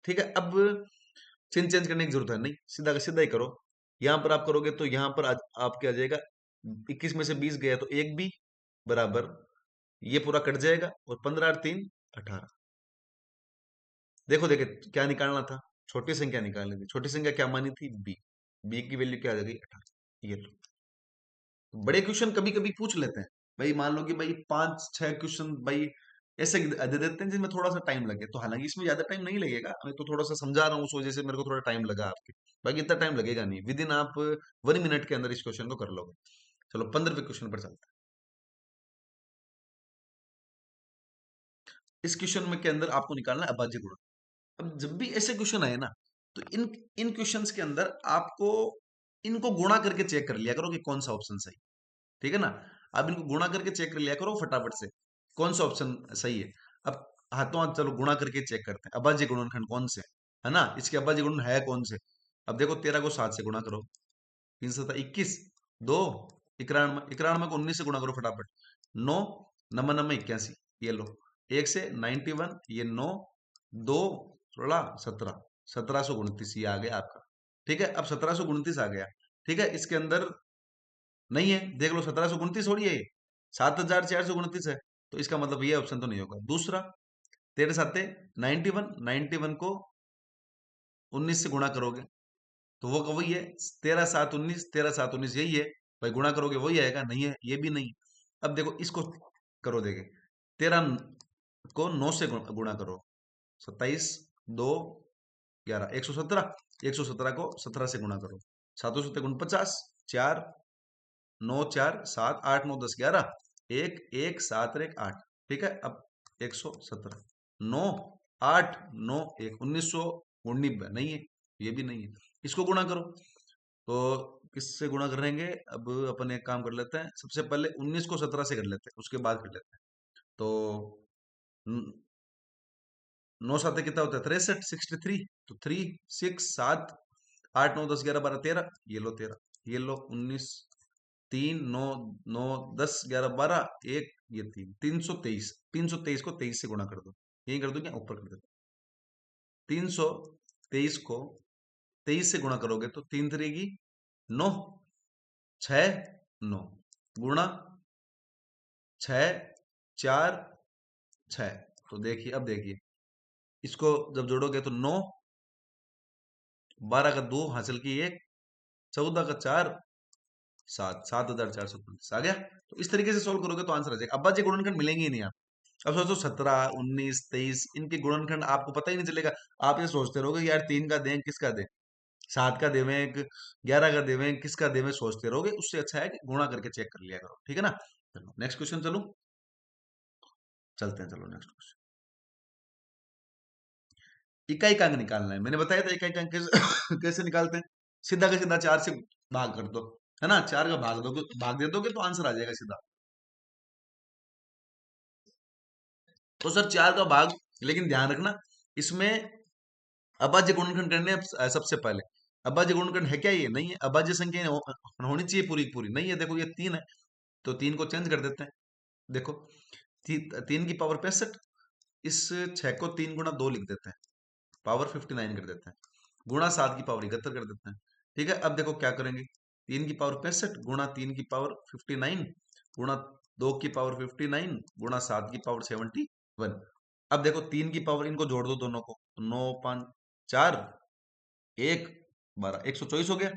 ठीक है, अब चिन्ह चेंज करने की जरूरत है नहीं, सीधा का सीधा ही करो। यहां पर आप करोगे तो यहां पर आपके आ जाएगा 21 में से 20 गया तो 1b बराबर, ये पूरा कट जाएगा, और 15 और 3 18। देखो देखे क्या निकालना था, छोटी संख्या निकालनी थी, छोटी संख्या क्या मानी थी बी, बी की वैल्यू क्या आ जाएगी 18। ये लो, तो बड़े क्वेश्चन कभी कभी पूछ लेते हैं भाई, मान लो कि भाई 5 6 क्वेश्चन भाई ऐसे दे देते हैं जिसमें थोड़ा सा टाइम लगे, तो हालांकि इसमें ज्यादा टाइम नहीं लगेगा, मैं तो थोड़ा सा समझा रहा हूँ उस वजह से मेरे को थोड़ा टाइम लगा आपके, बाकी इतना टाइम लगेगा नहीं, विद इन आप 1 मिनट के अंदर इस क्वेश्चन को कर लोगे। चलो 15वें क्वेश्चन पर चलते हैं। इस क्वेश्चन में के अंदर आपको निकालना है अभाज्य गुणा। अब जब भी ऐसे क्वेश्चन आए ना, तो इन इन क्वेश्चंस के अंदर आपको इनको गुणा करके चेक कर लिया करो कि कौन सा ऑप्शन सही। ठीक है ना, आप इनको गुणा करके चेक कर लिया करो फटाफट से, कौन सा ऑप्शन सही है। अब हाथों हाथ चलो गुणा करके चेक करते हैं, अभाज्य गुणनखंड कौन से है ना, इसके अभाज्य गुणन है कौन से। अब देखो 13 को 7 से गुणा करो, 3 7 21, 2 91, 91 को 19 से गुणा करो फटाफट, 9 नम्बर नम्बर 81, ये लो, 1 से 91, ये 9 2 16 17, 1729 ये आ गया आपका। ठीक है, अब 1729 आ गया। ठीक है, इसके अंदर नहीं है, देख लो 1729 थोड़ी है ये, 7429 है, तो इसका मतलब ये ऑप्शन तो नहीं होगा। दूसरा 13 7 91, 91 को 19 से गुणा करोगे तो वो का वही है, 13 7 19, 13 7 19 यही है भाई, गुणा करोगे वही आएगा, नहीं है ये भी नहीं। अब देखो इसको करो, देखे 13 को 9 से गुणा करो, 27 2 11, 117, 117 को 17 से गुणा करो, 7 7 49, 4 9 4 7 8 9 10 11, एक एक 7 और एक 8। ठीक है, अब 117, 9 8 9 1 1919 नहीं है, ये भी नहीं है। इसको गुणा करो, तो किससे गुणा करेंगे? अब अपन एक काम कर लेते हैं, सबसे पहले 19 को 17 से कर लेते हैं, उसके बाद कर लेते हैं। तो 9 7 कितना होता है? 63, 63। तो 3 6 7 8 9 10 11 12 13, ये लो 13, ये लो 19, 3 9 9 10 11 12 एक, ये 3 323, 323 को 23 से गुणा कर दो, यही कर दो क्या? ऊपर कर दो। 323 को 23 से गुणा करोगे तो 3 3 9, 6 9, गुणा 6 4 6। तो देखिए, अब देखिए, इसको जब जोड़ोगे तो 9, 12 का 2 हासिल की 1, 14 का 4 7, 7435 आ गया। तो इस तरीके से सोल्व करोगे तो आंसर आ जाएगा। अब्बाजी गुणनखंड मिलेंगे ही नहीं आप। अब सोचो 17 19 23 इनके गुणनखंड आपको पता ही नहीं चलेगा। आप ये सोचते रहोगे कि यार 3 का दें किसका दें, 7 का देवें, 11 का देवें, किसका देवें, सोचते रहोगे। उससे अच्छा है कि गुणा करके चेक कर लिया करो। ठीक है ना? चलो नेक्स्ट क्वेश्चन, चलो चलते हैं, चलो नेक्स्ट क्वेश्चन। इकाई का अंक निकालना है, मैंने बताया था इकाई का अंक कैसे कैसे निकालते हैं। सीधा का सीधा 4 से भाग कर दो, है ना? 4 का भाग दोगे, भाग दे दोगे तो आंसर आ जाएगा सीधा। तो सर 4 का भाग, लेकिन ध्यान रखना इसमें अभाज्य गुणनखंड करने हैं सबसे पहले। अभाज्य गुणनखंड है क्या? ये नहीं है। अभाज्य संख्या होनी चाहिए पूरी की पूरी, नहीं है। देखो ये 3 है, तो 3 को चेंज कर देते हैं। देखो 3 की पावर 65, इस 6 को 3 गुना 2 लिख देते हैं, पावर 59 कर देते हैं, गुणा 7 की पावर 71 कर देते हैं। ठीक है, अब देखो क्या करेंगे, 3 की पावर 65 गुणा 3 की पावर 59 गुणा 2 की पावर 59 गुणा 7 की पावर 71। अब देखो 3 की पावर, इनको जोड़ दो दोनों को, 9 5 4 1 12, 124 हो गया,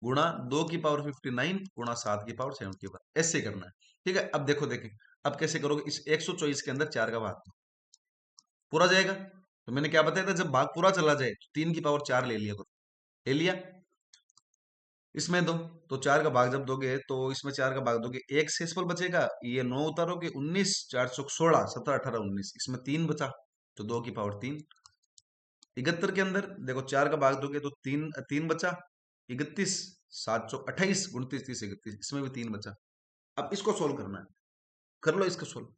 गुणा 2 की पावर 59 गुणा 7 की पावर 71। ऐसे करना है। ठीक है, अब देखो देखें, अब कैसे करोगे, इस 124 के अंदर 4 का भाग दो, पूरा जाएगा। तो मैंने क्या बताया था, जब भाग पूरा चला जाए तो 3 की पावर 4 ले लिया करो, ले लिया। इसमें दो, तो 4 का भाग जब दोगे तो इसमें 4 का भाग दोगे, एक शेषफल बचेगा, ये 9 उतारोगे, 19 4 चौक 16 17 18 19, इसमें 3 बचा, तो 2 की पावर 3। 71 के अंदर देखो 4 का भाग दोगे तो 3 3 बचा, 31 7 चौक 28 29 30 31, इसमें भी 3 बचा। अब इसको सोल्व करना है, कर लो इसको सोल्व।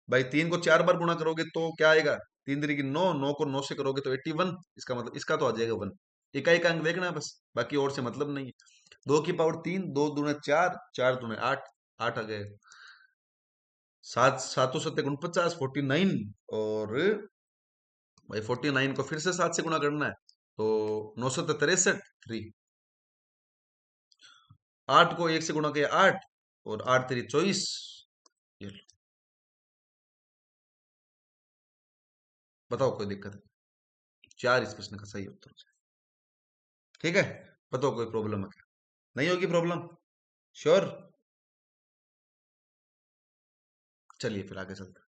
भाई 3 को 4 बार गुणा करोगे तो क्या आएगा, 3 3 की 9, 9 को 9 से करोगे तो 81, इसका मतलब इसका तो आ जाएगा 1। इकाई का अंक देखना है बस, बाकी और से मतलब नहीं है। 2 की पावर 3, 2 दूने 4, 4 दूने 8, 8 आ गए। 7 7 7 49 49, और भाई 49 को फिर से 7 से गुणा करना है, तो 963 3। 8 को 1 से गुणा किया 8, और 8 3 24। ये लो, बताओ कोई दिक्कत है? 4 इस प्रश्न का सही उत्तर हो जाए। ठीक है, बताओ कोई प्रॉब्लम है क्या? नहीं होगी प्रॉब्लम? श्योर? चलिए फिर आगे चलते हैं।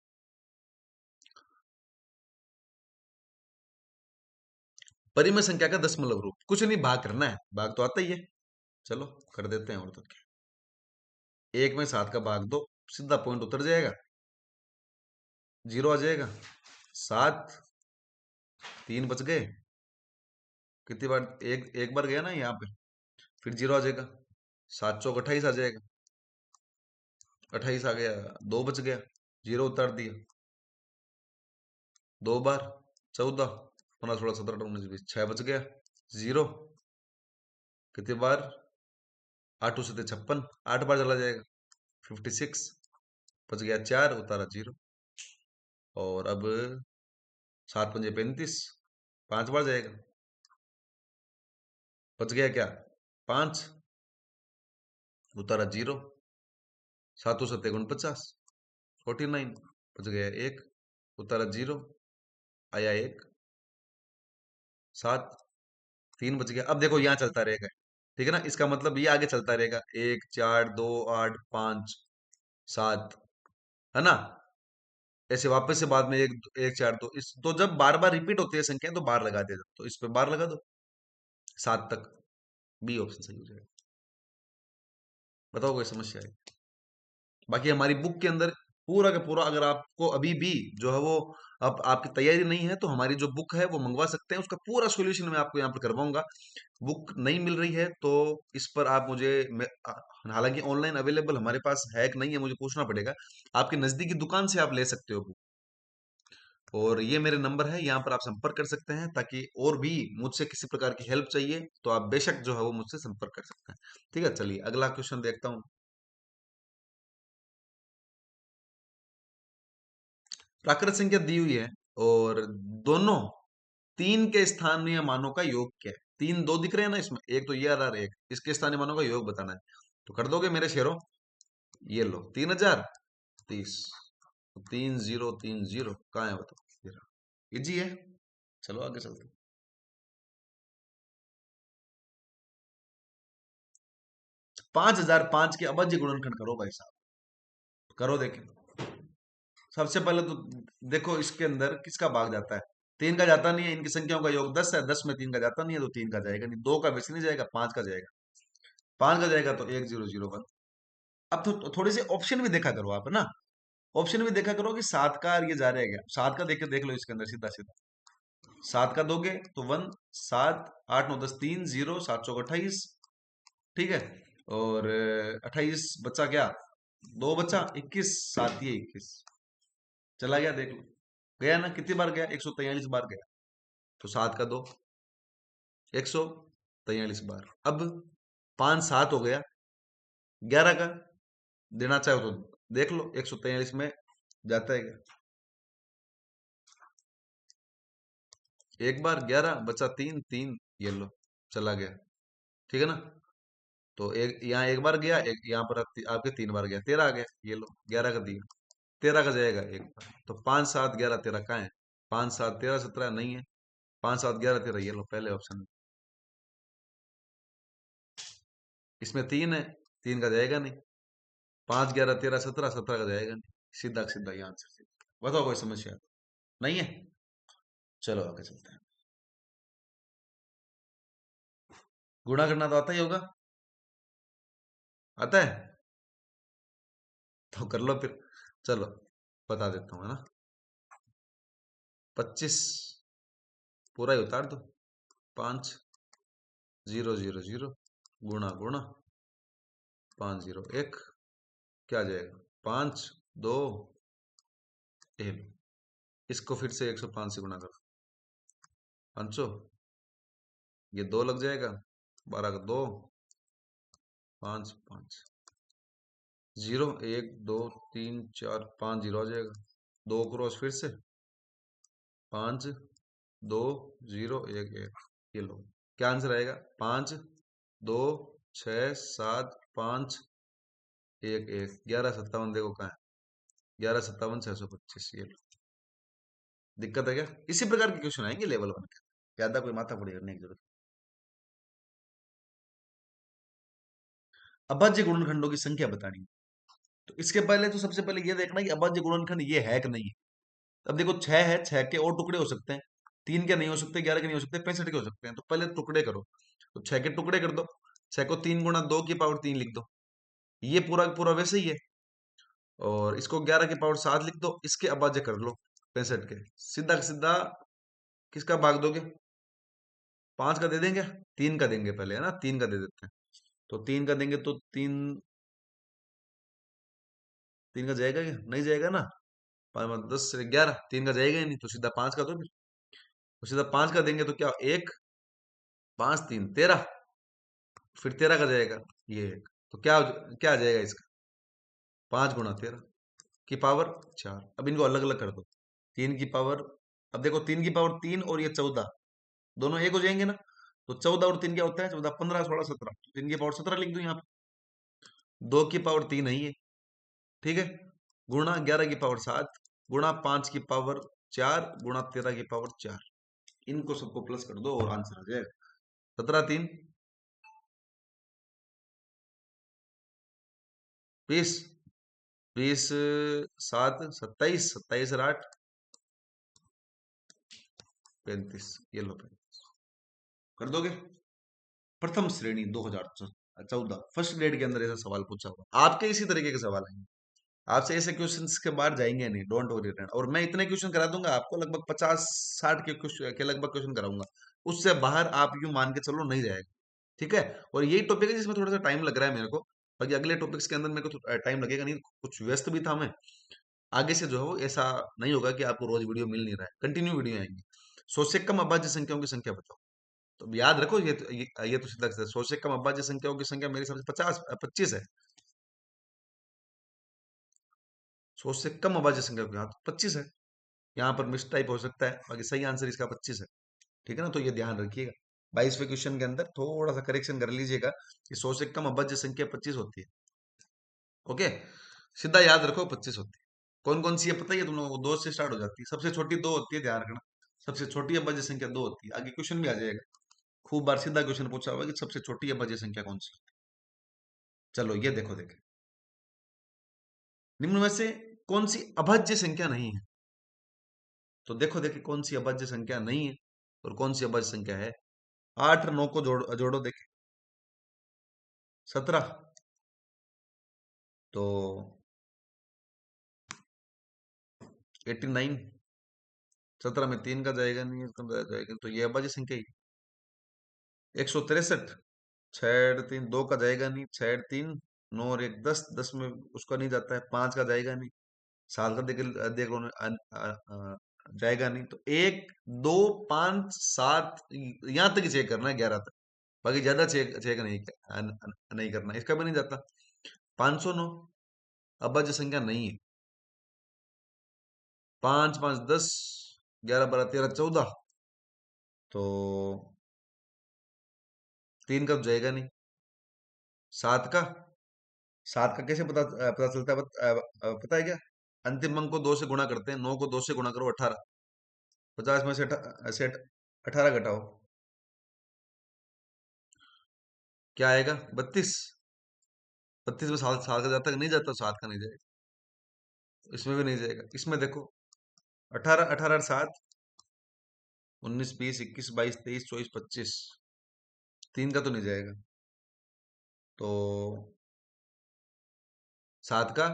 परिमेय संख्या का दशमलव रूप, कुछ नहीं, भाग करना है, भाग तो आता ही है। चलो कर देते हैं, और तो क्या। 1 में 7 का भाग दो, सीधा पॉइंट उतर जाएगा, 0 आ जाएगा। 7 3 बच गए, कितनी बार, एक एक बार गया ना यहाँ पे, फिर 0 आ जाएगा। 7 चौक 28 आ जाएगा, 28 आ गया, 2 बच गया, 0 उतार दिया। 2 बार 14 15 16 17 18 19 20, 6 बच गया, 0 कितनी बार, 8 से 56, 8 बार चला जाएगा, 56 बच गया, 4 उतारा 0। और अब 7 पंजे 35, 5 बार जाएगा, बच गया क्या, 5 उतारा 0। 7 7 49 49, बच गया 1, उतारा 0, आया 1। 7 3 बच गया। अब देखो यहाँ चलता रहेगा, ठीक है ना, इसका मतलब ये आगे चलता रहेगा, 1 4 2 8 5 7, है ना? ऐसे वापस से बाद में 1 1 4 2, इस तो जब बार बार रिपीट होती है संख्या तो बार लगा दिया, तो इस पे बार लगा दो, 7 तक। बी ऑप्शन सही हो जाएगा। बताओ कोई समस्या है? बाकी हमारी बुक के अंदर पूरा का पूरा, अगर आपको अभी भी जो है वो अब आपकी तैयारी नहीं है तो हमारी जो बुक है वो मंगवा सकते हैं, उसका पूरा सॉल्यूशन मैं आपको यहाँ पर करवाऊंगा। बुक नहीं मिल रही है तो इस पर आप मुझे हालांकि ऑनलाइन अवेलेबल हमारे पास है कि नहीं है मुझे पूछना पड़ेगा। आपके नजदीकी दुकान से आप ले सकते हो बुक। और ये मेरे नंबर है, यहाँ पर आप संपर्क कर सकते हैं, ताकि और भी मुझसे किसी प्रकार की हेल्प चाहिए तो आप बेशक जो है वो मुझसे संपर्क कर सकते हैं। ठीक है, चलिए अगला क्वेश्चन देखता हूँ। प्राकृत संख्या दी हुई है और दोनों तीन के स्थानीय मानों का योग क्या है? तीन दो दिख रहे हैं ना इसमें, एक तो ये और एक, इसके स्थानीय मानों का योग बताना है। तो कर दोगे मेरे शेरों? ये लो 3030। 3030 कहाँ है बताओ? इजी है। चलो आगे चलते हैं। 5005 के अभाज्य गुणनखंड करो भाई साहब। करो देखें। सबसे पहले तो देखो इसके अंदर किसका भाग जाता है? तीन का जाता नहीं है, इनकी संख्याओं का योग 10 है, 10 में तीन का जाता नहीं है तो तीन का जाएगा नहीं, दो का वैसे नहीं जाएगा, पांच का जाएगा। पांच का जाएगा तो 1001। अब तो थोड़ी सी ऑप्शन भी देखा करो आप, है ना? ऑप्शन भी देखा करो कि सात का और ये जा रहा है क्या, सात का देख के देख लो इसके अंदर सीधा सीधा। सात का दोगे तो वन, सात, आठ नौ दस, तीन, जीरो, सात चौक 28। ठीक है। और 28 बचा क्या? दो बचा, 21, सात ये 21। चला गया देख लो। गया ना? कितनी बार गया? 143 बार गया। तो सात का दो, 143 बार। अब पांच सात हो गया। 11 का देना चाहो तो देख लो, 143 में जाता है क्या? एक बार 11 बचा, तीन, तीन, ये लो चला गया। ठीक है ना? तो एक यहाँ एक बार गया, एक यहाँ पर आपके 3 बार गया, 13 आ गया, ये लो 11 का दिया। 13 का जाएगा एक बार, तो 5 7 11 13 कहाँ है? 5 7 13 17 नहीं है। 5 7 11 13, ये लो पहले ऑप्शन में। इसमें तीन है, तीन का जाएगा नहीं। 5 11 13 17, 17 का जाएगा नहीं। सीधा सीधा यहाँ से। बताओ कोई समस्या नहीं है? चलो आगे चलते हैं। गुणा करना तो आता ही होगा। आता है तो कर लो फिर। चलो बता देता हूँ, है ना? 25 पूरा ही उतार दो। 5000 गुणा गुणा 501, क्या आ जाएगा? 5 2 1। इसको फिर से 105 से गुणा करो। 500, ये दो लग जाएगा। 12 का दो, 5 5, 0 1 2 3 4 5 0 आ जाएगा। दो क्रॉस फिर से, 5 2 0 1 1। ये लो क्या आंसर आएगा? 5 2 6 7 5 1 1। 1157 देखो कहाँ है? 1157 625, ये लो। दिक्कत है क्या? इसी प्रकार के क्वेश्चन आएंगे लेवल 1 के। ज्यादा कोई माथा पड़ी करने की जरूरत। अभाज्य गुणनखंडों की संख्या बतानी है। तो इसके पहले तो सबसे पहले ये देखना कि अभाज्य गुणनखंड ये है कि नहीं है। अब देखो 6 है, 6 के और टुकड़े हो सकते हैं। 3 के नहीं हो सकते, 11 के नहीं हो सकते, 65 के हो सकते हैं। तो पहले टुकड़े करो। तो 6 के टुकड़े कर दो। 6 को 3 गुणा 2 की पावर 3 लिख दो। ये पूरा का पूरा वैसे ही है। और इसको 11 की पावर 7 लिख दो, इसके अभाज्य कर लो 65 के। सीधा सीधा किसका भाग दोगे? 5 का दे देंगे, 3 का देंगे पहले, है ना? 3 का दे देते हैं। तो 3 का देंगे तो तीन, 3 का जाएगा क्या? नहीं जाएगा ना। 5 10 11, 3 का जाएगा ही नहीं, तो सीधा 5 का दो फिर। तो सीधा 5 का देंगे तो क्या? 1 5 3 13। फिर 13 का जाएगा, ये एक। तो क्या क्या आ जाएगा इसका? 5 गुणा 13 की पावर 4। अब इनको अलग अलग कर दो। 3 की पावर, अब देखो 3 की पावर 3 और ये 14 दोनों एक हो जाएंगे ना। तो 14 और 3 क्या होता है? 14 15 16 17। 3 की पावर 17 लिख दो यहाँ पे। 2 की पावर 3 है ये। ठीक है। गुणा 11 की पावर 7, गुणा 5 की पावर 4, गुणा 13 की पावर 4। इनको सबको प्लस कर दो और आंसर आ जाएगा। 17 3 20, 20 7 27, 27 और 8 35। ये लो 35 कर दोगे। प्रथम श्रेणी 2000। 14 फर्स्ट ग्रेड के अंदर ऐसा सवाल पूछा हुआ, आपके इसी तरीके के सवाल आएंगे। आपसे ऐसे क्वेश्चंस के बाहर जाएंगे नहीं, डोंट वरी फ्रेंड। और मैं इतने क्वेश्चन करा दूंगा आपको, लगभग 50-60 के क्वेश्चन के लगभग क्वेश्चन कराऊंगा। उससे बाहर आप यूं मान के चलो नहीं जाएगा। ठीक है। और यही टॉपिक है जिसमें थोड़ा सा टाइम लग रहा है मेरे को। बाकी अगले टॉपिक्स के अंदर मेरे को टाइम लगेगा नहीं, कुछ व्यस्त भी था मैं। आगे से जो है वो ऐसा नहीं होगा कि आपको रोज वीडियो मिल नहीं रहा है, कंटिन्यू वीडियो आएंगी। 100 से कम अभाज्य संख्याओं की संख्या बताओ। तो अब याद रखो, ये तो सीधा सीधा 100 से कम अभाज्य संख्याओं की संख्या मेरे हिसाब से 25 है। 100 से कम अभाज्य संख्या यहाँ तो 25 है। यहाँ पर मिस टाइप हो सकता है, बाकी सही आंसर इसका 25 है। ठीक है ना, तो ये ध्यान रखिएगा। 22वें क्वेश्चन के अंदर थोड़ा सा करेक्शन कर लीजिएगा कि 100 से कम अभाज्य संख्या 25 होती है। ओके, सीधा याद रखो 25 होती है। कौन कौन सी है पता है तुम लोगों को? 2 से स्टार्ट हो जाती है, सबसे छोटी 2 होती है, ध्यान रखना। सबसे छोटी अभाज्य संख्या 2 होती है। आगे क्वेश्चन भी आ जाएगा, खूब बार सीधा क्वेश्चन पूछा हुआ कि सबसे छोटी अभाज्य संख्या कौन सी है। चलो ये देखो, देखे निम्न में से कौन सी अभाज्य संख्या नहीं है। तो देखो देखे कौन सी अभाज्य संख्या नहीं है और कौन सी अभाज्य संख्या है। 8 और 9 को जोड़ो देखे, 17। तो 89। 17 में 3 का जाएगा नहीं, इसका जाएगा, तो ये अभाज्य संख्या ही। 163। 6 3 2 का जाएगा नहीं, 6 3 9 और 1 10, 10 में उसका नहीं जाता है, 5 का जाएगा नहीं। 7 का देख लो जाएगा नहीं। तो 1 2 5 7 यहाँ तक ही चेक करना है, 11 तक। बाकी ज्यादा चेक चेक नहीं करना, इसका भी नहीं जाता। 509 अभाज्य संख्या नहीं है। 5 5 10, 11 12 13 14। तो 3 का तो जाएगा नहीं। 7 का, 7 का कैसे पता चलता है? पता है क्या? अंतिम अंक को 2 से गुणा करते हैं। 9 को 2 से गुणा करो, 18। 50 में से 18 घटाओ, क्या आएगा? 32। 32 में 7 7 का जाता है कि नहीं जाता? 7 का नहीं जाएगा, इसमें भी नहीं जाएगा। इसमें देखो, 18 18 और 7, 19 20 21 22 23 24 25। 3 का तो नहीं जाएगा। तो 7 का,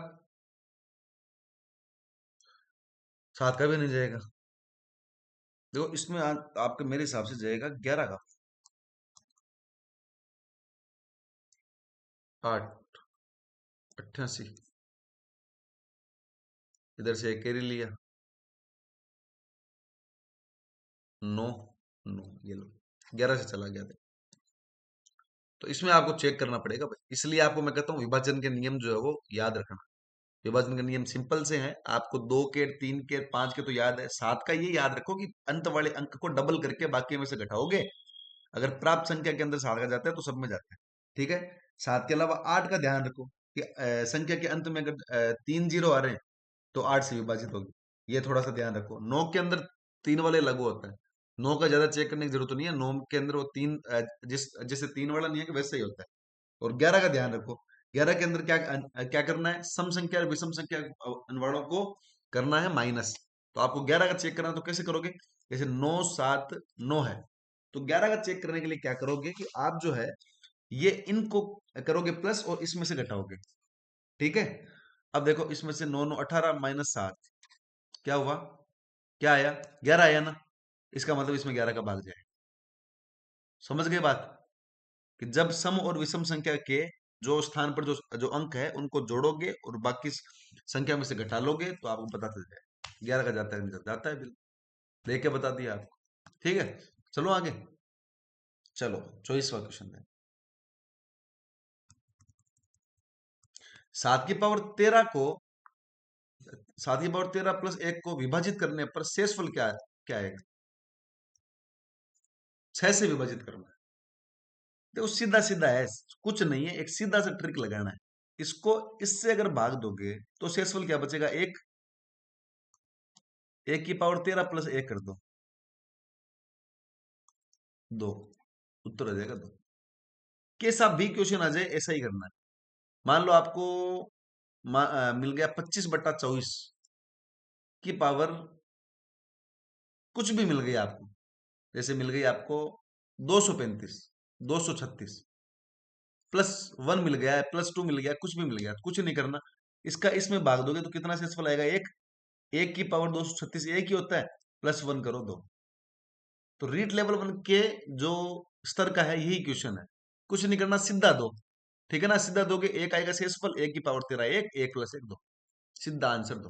7 का भी नहीं जाएगा। देखो इसमें आपके मेरे हिसाब से जाएगा 11 का। 8 88। इधर से एक कैरी लिया, 9 9, ये लो 11 से चला गया था। तो इसमें आपको चेक करना पड़ेगा भाई, इसलिए आपको मैं कहता हूँ विभाजन के नियम जो है वो याद रखना। विभाजन के नियम सिंपल से हैं, आपको 2 के 3 के 5 के तो याद है। 7 का ये याद रखो कि अंत वाले अंक को डबल करके बाकी में से घटाओगे। अगर प्राप्त संख्या के अंदर 7 का जाता है तो सब में जाता है। ठीक है। 7 के अलावा 8 का ध्यान रखो कि संख्या के अंत में अगर 3 जीरो आ रहे हैं तो 8 से विभाजित होगी, ये थोड़ा सा ध्यान रखो। 9 के अंदर 3 वाले लागू होता है। 9 का ज्यादा चेक करने की जरूरत नहीं है, 9 के अंदर वो 3 जैसे 3 वाला नहीं है कि वैसे ही होता है। और 11 का ध्यान रखो, 11 के अंदर क्या क्या करना है? सम संख्या और विषम संख्या अनवाणों को करना है माइनस। तो आपको 11 का चेक करना है, तो कैसे करोगे? जैसे 9 7 9 है, तो 11 का चेक करने के लिए क्या करोगे कि आप जो है ये इनको करोगे प्लस और इसमें से घटाओगे। ठीक है। अब देखो इसमें से 9 9 18 माइनस 7, क्या हुआ? क्या आया? 11 आया ना। इसका मतलब इसमें 11 का भाग जाए। समझ गए बात? कि जब सम और विषम संख्या के जो स्थान पर जो जो अंक है उनको जोड़ोगे और बाकी संख्या में से घटा लोगे तो आपको पता चल जाए 11 का जाता है नहीं जाता है। बिल्कुल देख के बता दिया आपको। ठीक है, चलो आगे। चलो 24वां क्वेश्चन है। 7 की पावर 13 को, 7 की पावर 13 प्लस 1 को विभाजित करने पर शेषफल क्या क्या आएगा? 6 से विभाजित करना है। देखो सीधा सीधा है, कुछ नहीं है, एक सीधा सा ट्रिक लगाना है। इसको इससे अगर भाग दोगे तो शेषफल क्या बचेगा? 1। 1 की पावर 13 प्लस 1 कर दो, 2। उत्तर आ जाएगा 2। कैसा भी क्वेश्चन आ जाए ऐसा ही करना है। मान लो आपको मिल गया 25/24 की पावर, कुछ भी मिल गई आपको। जैसे मिल गई आपको 235, 236, +1 मिल गया है, +2 मिल गया, कुछ भी मिल गया, कुछ नहीं करना। इसका इसमें भाग दोगे तो कितना शेषफल आएगा? एक। एक की पावर 236 एक ही होता है, +1 करो 2। तो रीट लेवल 1 के जो स्तर का है यही क्वेश्चन है। कुछ नहीं करना, सीधा दो। ठीक है ना, सीधा दोगे एक आएगा शेषफल, एक की पावर तेरा एक, 1 + 1 2, सीधा आंसर दो।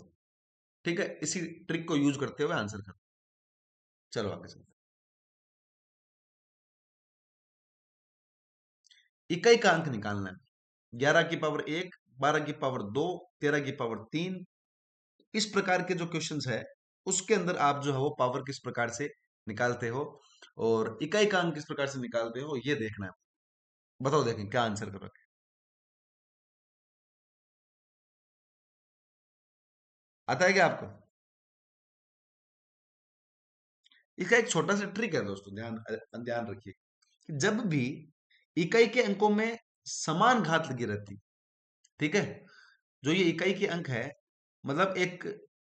ठीक है, इसी ट्रिक को यूज करते हुए आंसर करो। चलो आगे चलते हैं। इकाई का अंक निकालना है। 11 की पावर 1, 12 की पावर 2, 13 की पावर 3, इस प्रकार के जो क्वेश्चंस है उसके अंदर आप जो है वो पावर किस प्रकार से निकालते हो और इकाई का अंक किस प्रकार से निकालते हो, ये देखना है। बताओ, देखें क्या आंसर करोगे। आता है क्या आपको? इसका एक छोटा सा ट्रिक है दोस्तों, ध्यान ध्यान रखिए कि जब भी इकाई के अंकों में समान घात लगी रहती, ठीक है, जो ये इकाई के अंक है, मतलब एक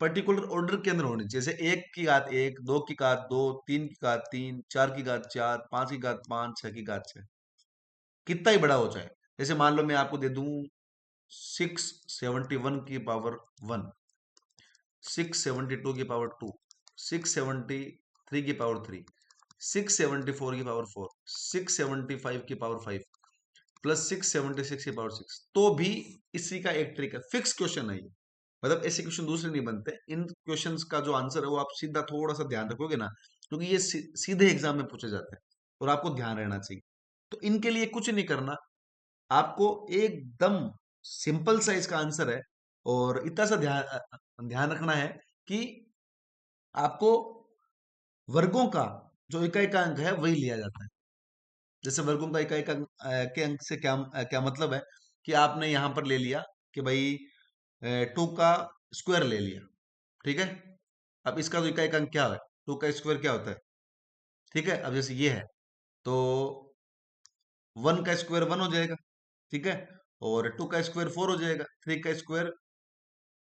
पर्टिकुलर ऑर्डर के अंदर होनी चाहिए। जैसे 1 की घात 1, 2 की घात 2, 3 की घात 3, 4 की घात 4, 5 की घात 5, 6 की घात 6, कितना ही बड़ा हो जाए। जैसे मान लो मैं आपको दे दूं 671 की पावर 1, 672 की पावर 2, 673 की पावर 3, 674 की पावर 4, 675 की पावर 5, +676 की पावर 6, तो भी इसी का एक ट्रिक है। फिक्स क्वेश्चन है ये, मतलब ऐसे क्वेश्चन दूसरे नहीं बनते। इन क्वेश्चंस का जो आंसर है वो आप सीधा थोड़ा सा ध्यान रखोगे ना, क्योंकि ये सीधे एग्जाम में पूछे जाते हैं और आपको ध्यान रहना चाहिए। तो इनके लिए कुछ नहीं करना, आपको एकदम सिंपल सा इसका आंसर है। और इतना सा ध्यान ध्यान रखना है कि आपको वर्गों का जो इकाई का अंक है वही लिया जाता है। जैसे वर्गों का इकाई का के अंक से क्या मतलब है कि आपने यहां पर ले लिया कि भाई 2 का स्क्वायर ले लिया। ठीक है, अब इसका तो इकाई का अंक क्या है? 2 का स्क्वायर क्या होता है? ठीक है, अब जैसे ये है तो 1 का स्क्वायर 1 हो जाएगा। ठीक है, और 2 का स्क्वायर 4 हो जाएगा, 3 का स्क्वायर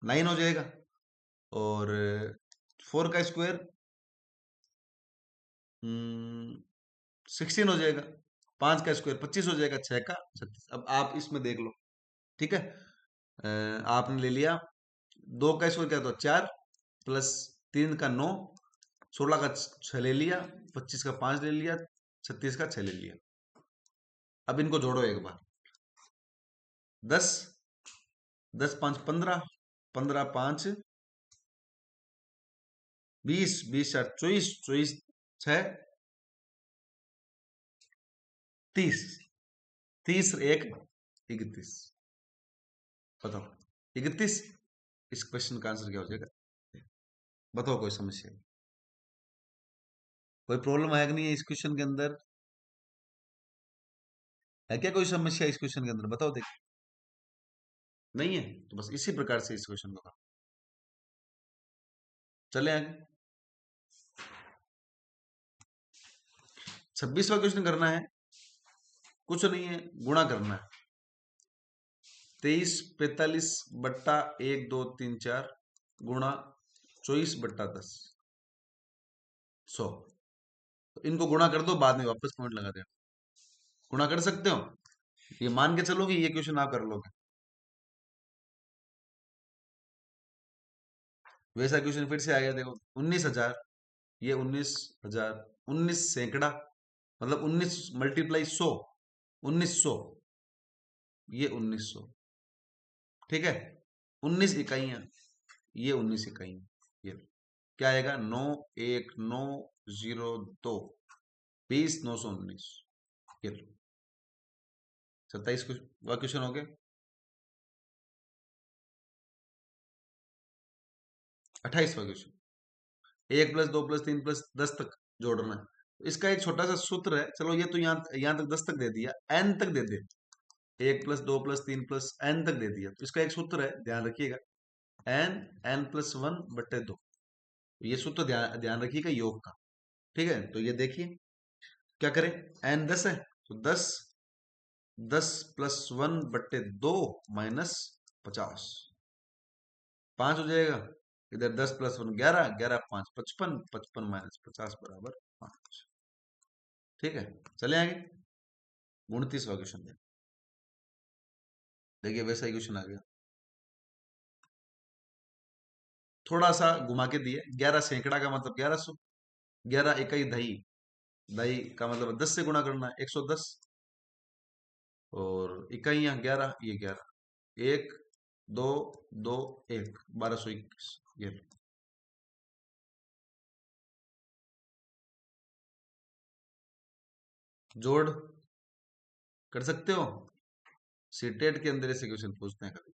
9 हो जाएगा, और 4 का स्क्वायर 16 हो जाएगा, 5 का स्क्वायर 25 हो जाएगा, 6 का 36। अब आप इसमें देख लो। ठीक है, आपने ले लिया 2 का स्क्वायर क्या था? 4, +3 का 9, 16 का 6 ले लिया, 25 का 5 ले लिया, 36 का 6 ले लिया। अब इनको जोड़ो एक बार। 10, 10 5 15, 15 5 20, 20 4 24, 24 6 30, 30 1 31। बताओ 31। इस क्वेश्चन का आंसर क्या हो जाएगा? बताओ, कोई समस्या? कोई प्रॉब्लम है कि नहीं है इस क्वेश्चन के अंदर? है क्या कोई समस्या इस क्वेश्चन के अंदर? बताओ देख। नहीं है तो बस इसी प्रकार से इस क्वेश्चन को चले आगे। 26वां क्वेश्चन करना है, कुछ नहीं है, गुणा करना है। 23 45/1 2 3 4 गुणा 24/10, 100। तो इनको गुणा कर दो, बाद में वापस पॉइंट लगा देना। गुणा कर सकते हो, ये मान के चलो कि ये क्वेश्चन आप कर लोगे। वैसा क्वेश्चन फिर से आ गया, देखो 19,000, ये 19,000, 19 सैकड़ा, मतलब 19 × 100, 1900, ये 1900। ठीक है, 19 इकाइयां, ये 19 इकाइयां। ये क्या आएगा? 91902, 20 919। ये 27 क्वेश्चन हो गए। 28वां क्वेश्चन, 1 + 2 + 3 + 10 तक जोड़ना है। इसका एक छोटा सा सूत्र है, चलो ये तो यहाँ तक 10 तक दे दिया, n तक दे दे। 1 + 2 + 3 + n तक दे दिया, तो इसका एक सूत्र है, ध्यान रखिएगा। n+1/2, ये सूत्र ध्यान ध्यान रखिएगा योग का। ठीक है, तो ये देखिए क्या करें। n 10 है तो 10, 10+1/2 -50, 5 हो जाएगा। इधर 10+1 11, 11 5 55, 55 -50 बराबर 5। ठीक है, चले आगे। 29वां क्वेश्चन। देखिए वैसा ही क्वेश्चन आ गया, थोड़ा सा घुमा के दिए। 11 सैकड़ा का मतलब 1100, 11 इकाई दही, दही का मतलब 10 से गुणा करना है 110, और इकाइयां 11, ये 11, एक दो दो एक, 1221, ये लो। जोड़ कर सकते हो, सीटेट के अंदर ऐसे क्वेश्चन पूछते हैं कभी।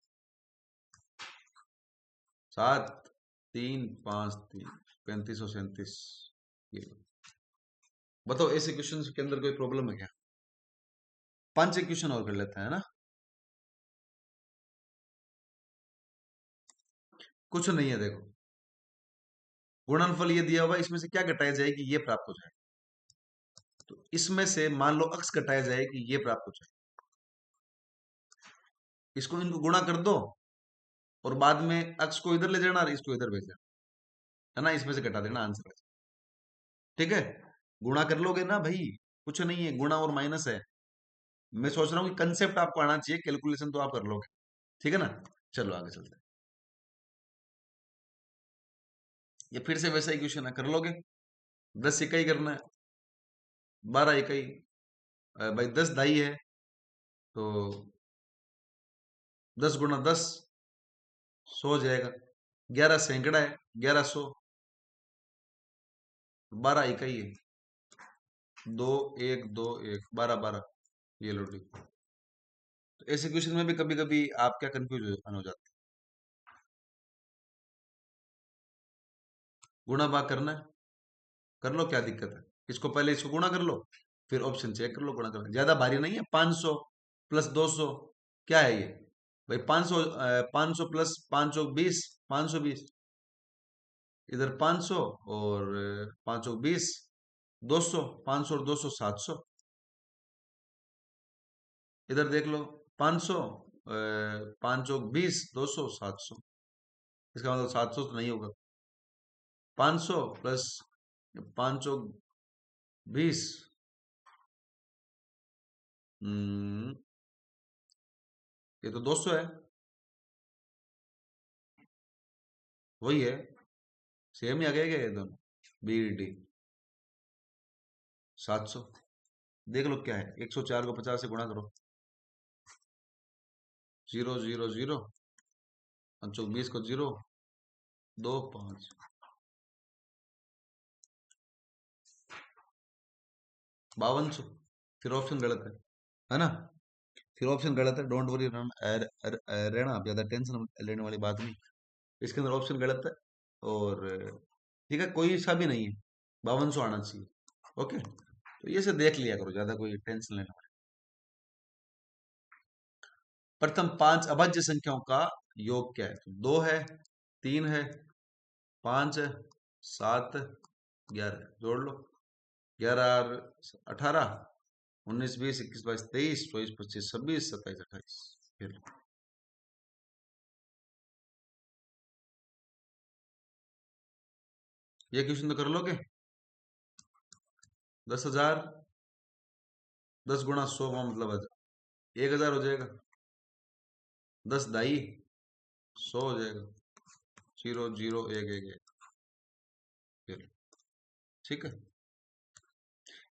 7 3 5 3, 3537, ये लो। बताओ ऐसे क्वेश्चन के अंदर कोई प्रॉब्लम है क्या? 5 एक क्वेश्चन और कर लेते हैं ना। कुछ नहीं है देखो, गुणनफल ये दिया हुआ, इसमें से क्या घटाया जाए कि ये प्राप्त हो जाए। तो इसमें से मान लो अक्स घटाया जाए कि ये प्राप्त हो जाए, इसको इनको गुणा कर दो, और बाद में अक्स को इधर ले जाना और इसको इधर भेज देना, है ना, इसमें से घटा देना आंसर है। ठीक है, गुणा कर लोगे ना भाई, कुछ नहीं है, गुणा और माइनस है। मैं सोच रहा हूँ कि कंसेप्ट आपको आना चाहिए, कैलकुलेशन तो आप कर लोगे। ठीक है ना, चलो आगे चलते हैं। ये फिर से वैसा ही क्वेश्चन है, कर लोगे। 10 इकाई करना है, 12 इकाई, भाई 10 दाई है, तो 10 × 10 100 हो जाएगा। 11 सैकड़ा है, 1100, 12 इकाई है, 2 1 2 1, 12 12, ये लो ठीक। तो ऐसे क्वेश्चन में भी कभी कभी आप क्या कंफ्यूज हो जाते हैं। गुणा भाग करना है, कर लो, क्या दिक्कत है। इसको पहले इसको गुणा कर लो, फिर ऑप्शन चेक कर लो, गुणा कर लो, ज्यादा भारी नहीं है। 500 प्लस 200, क्या है ये भाई? 500, 500 प्लस 520, 520, इधर 500 और 520, 200, 500 और 200 700, इधर देख लो, 500, 520, 200 700, इसका मतलब 700 तो नहीं होगा। 500 प्लस 520, ये तो 200 है, वही है, सेम ही आ गया क्या ये दोनों? बी डी 700, देख लो क्या है, 104 को 50 से गुणा करो, 0 0 0, 520 को 0, 2 5, 5200। फिर ऑप्शन गलत है ना? फिर ऑप्शन गलत है, डोंट वरी, रहना, आप ज्यादा टेंशन लेने वाली बात नहीं। इसके अंदर ऑप्शन गलत है, और ठीक है, कोई सा भी नहीं है, 5200 आना चाहिए। ओके, तो ये से देख लिया करो, ज्यादा कोई टेंशन लेने वाली। प्रथम 5 अभाज्य संख्याओं का योग क्या है? तो 2 है, 3 है, 5 है, 7, 11, जोड़ लो। 11 और 18, 19 20 21 22 23 24 25 26 27 28, फिर ये क्वेश्चन तो कर लोगे। 10,000, 10 × 100 का मतलब 1,000 हो जाएगा। 10 दाई 100 हो जाएगा, 0 0 1 1 1, फिर ठीक है।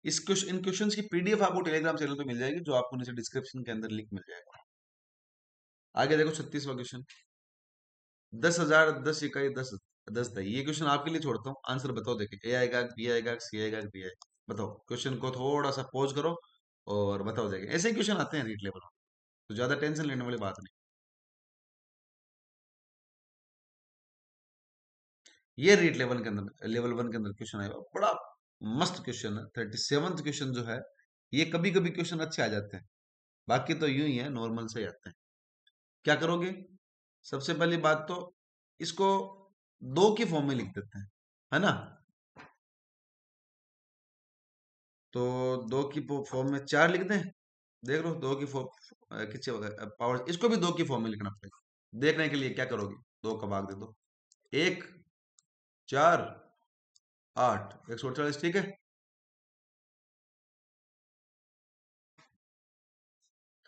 इस क्वेश्चन, इन क्वेश्चंस की पीडीएफ आपको टेलीग्राम चैनल पे मिल जाएगी, जो आपको नीचे डिस्क्रिप्शन के अंदर लिंक मिल जाएगा। आगे देखो 36वां क्वेश्चन। 10,000, 10 इकाई, 10 10 दही, ये क्वेश्चन आपके लिए छोड़ता हूँ, आंसर बताओ। देखिए, ए आएगा, बी आएगा, सी आएगा, बी आएगा, बताओ। क्वेश्चन को थोड़ा सा पॉज करो और बताओ। देखिए ऐसे ही क्वेश्चन आते हैं रीट लेवल, तो ज्यादा टेंशन लेने वाली बात नहीं। ये रीट लेवल के अंदर, लेवल 1 के अंदर क्वेश्चन आएगा, बड़ा मस्त क्वेश्चन है। 37वां क्वेश्चन जो है, ये कभी कभी क्वेश्चन अच्छे आ जाते हैं, बाकी तो यूं ही है, नॉर्मल से ही आते हैं। क्या करोगे? सबसे पहली बात तो इसको 2 की फॉर्म में लिख देते हैं, है ना? तो 2 की फॉर्म में 4 लिख दें। देख लो 2 की फॉर्म किससे होगा पावर, इसको भी 2 की फॉर्म में लिखना पड़ेगा। देखने के लिए क्या करोगे, 2 का भाग दे दो, 1 4 8, 148, ठीक है।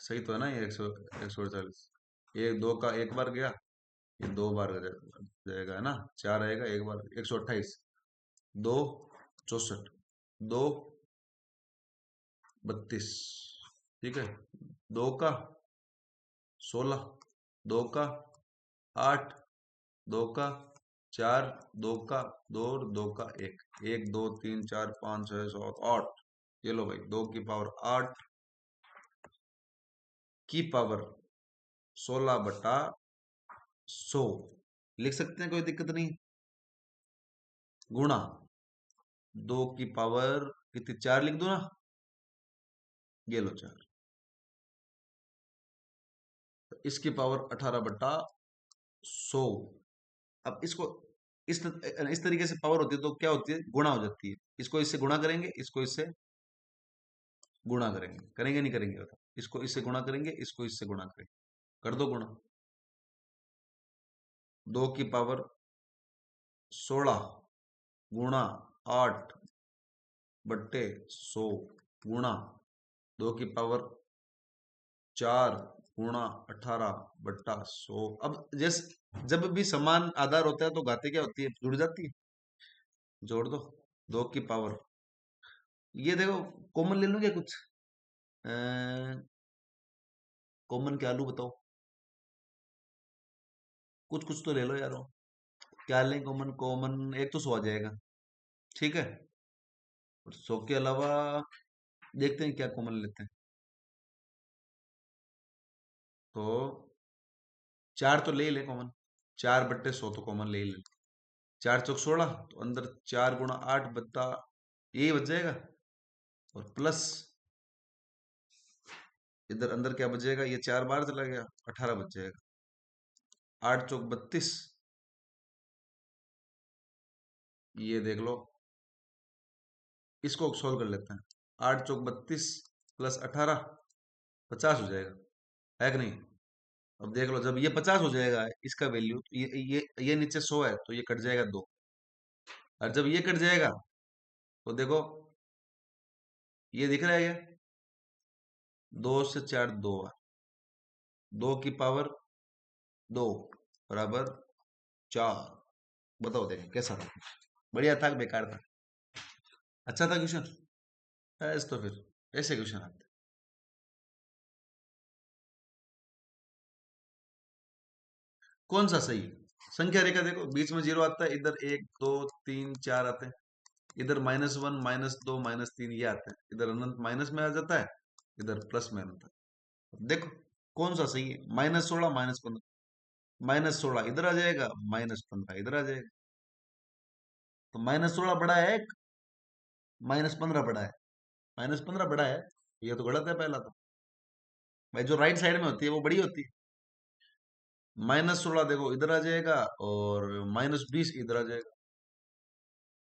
सही तो है ना ये 148? एक दो का एक बार गया, ये दो बार जाएगा है ना, चार आएगा एक बार, 128, दो 64, दो 32, ठीक है, दो का 16, दो का 8, दो का 4, दो का दो और दो का एक, एक दो तीन चार पाँच छह सात आठ, ये लो भाई, दो की पावर 8 की पावर 16/100 लिख सकते हैं, कोई दिक्कत नहीं। गुणा दो की पावर कितनी, 4 लिख दो ना, ये लो 4, तो इसकी पावर 18/100। अब इसको इस तरीके से पावर होती है तो क्या होती है, गुणा हो जाती है। इसको इससे गुणा करेंगे, इसको इससे गुणा करेंगे, करेंगे नहीं करेंगे बताओ, इसको इससे गुणा करेंगे, इसको इससे गुणा करेंगे, कर दो गुणा, दो की पावर 16 गुणा 8/100 गुणा दो की पावर 4 गुणा 18/100। अब जैसे जब भी समान आधार होता है तो घाते क्या होती है, जुड़ जाती है, जोड़ दो, दो की पावर, ये देखो कॉमन ले लो क्या कुछ, कॉमन क्या लूं बताओ, कुछ कुछ तो ले लो यारो, क्या लें कॉमन, कॉमन एक तो 100 आ जाएगा, ठीक है, और 100 के अलावा देखते हैं क्या कॉमन लेते हैं, तो 4 तो ले ही ले कॉमन, 4/100 तो कॉमन ले ही ले, 4 चौक 16, तो अंदर 4 गुणा 8 बत्ता, यही बच जाएगा, और प्लस इधर अंदर क्या बचेगा, ये 4 बार चला गया, 18 बच जाएगा, 8 चौक 32, ये देख लो, इसको सोल्व कर लेते हैं, 8 चौक 32 प्लस 18, 50 हो जाएगा, है कि नहीं। अब देख लो, जब ये 50 हो जाएगा इसका वैल्यू, तो ये नीचे 100 है तो ये कट जाएगा 2, और जब ये कट जाएगा तो देखो ये दिख रहा है क्या, 2 से 4 2 बार, 2 की पावर 2 बराबर 4, बताओ देखें कैसा था, बढ़िया था कि बेकार था, अच्छा था क्वेश्चन, ऐसे तो फिर ऐसे क्वेश्चन आते हैं। कौन सा सही है, संख्या रेखा देखो, बीच में जीरो आता है, इधर 1 2 3 4 आते हैं, इधर -1 -2 -3 ये आता है, इधर अनंत माइनस में आ जाता है, इधर प्लस में आता है, देखो कौन सा सही है, -16 -15, -16 इधर आ जाएगा, -15 इधर आ जाएगा, तो -16 बड़ा है, -15 बड़ा है, -15 बड़ा है, ये तो गलत है पहला तो, भाई जो राइट साइड में होती है वो बड़ी होती है, -16 देखो इधर आ जाएगा, और -20 इधर आ जाएगा,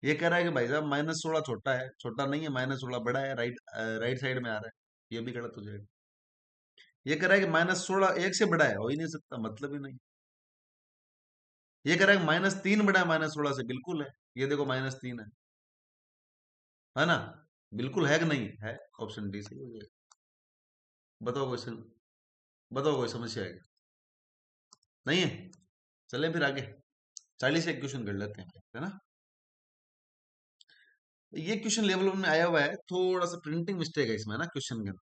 ये कह रहा है कि भाई साहब -16 छोटा है, छोटा नहीं है, -16 बड़ा है, राइट राइट साइड में आ रहा है, ये भी गलत हो जाएगा। ये कह रहा है कि -16 एक से बड़ा है, हो ही नहीं सकता, मतलब ही नहीं। ये कह रहा है कि -3 बड़ा है -16 से, बिल्कुल है, ये देखो -3 है ना, बिल्कुल है कि नहीं है, ऑप्शन डी सही हो जाएगा। बताओ क्वेश्चन, बताओ कोई समस्या है क्या? नहीं है, चलें फिर आगे, 40 एक क्वेश्चन कर लेते हैं, है ना। ये क्वेश्चन लेवल 1 में आया हुआ है, थोड़ा सा प्रिंटिंग मिस्टेक है इसमें, है ना, क्वेश्चन के अंदर,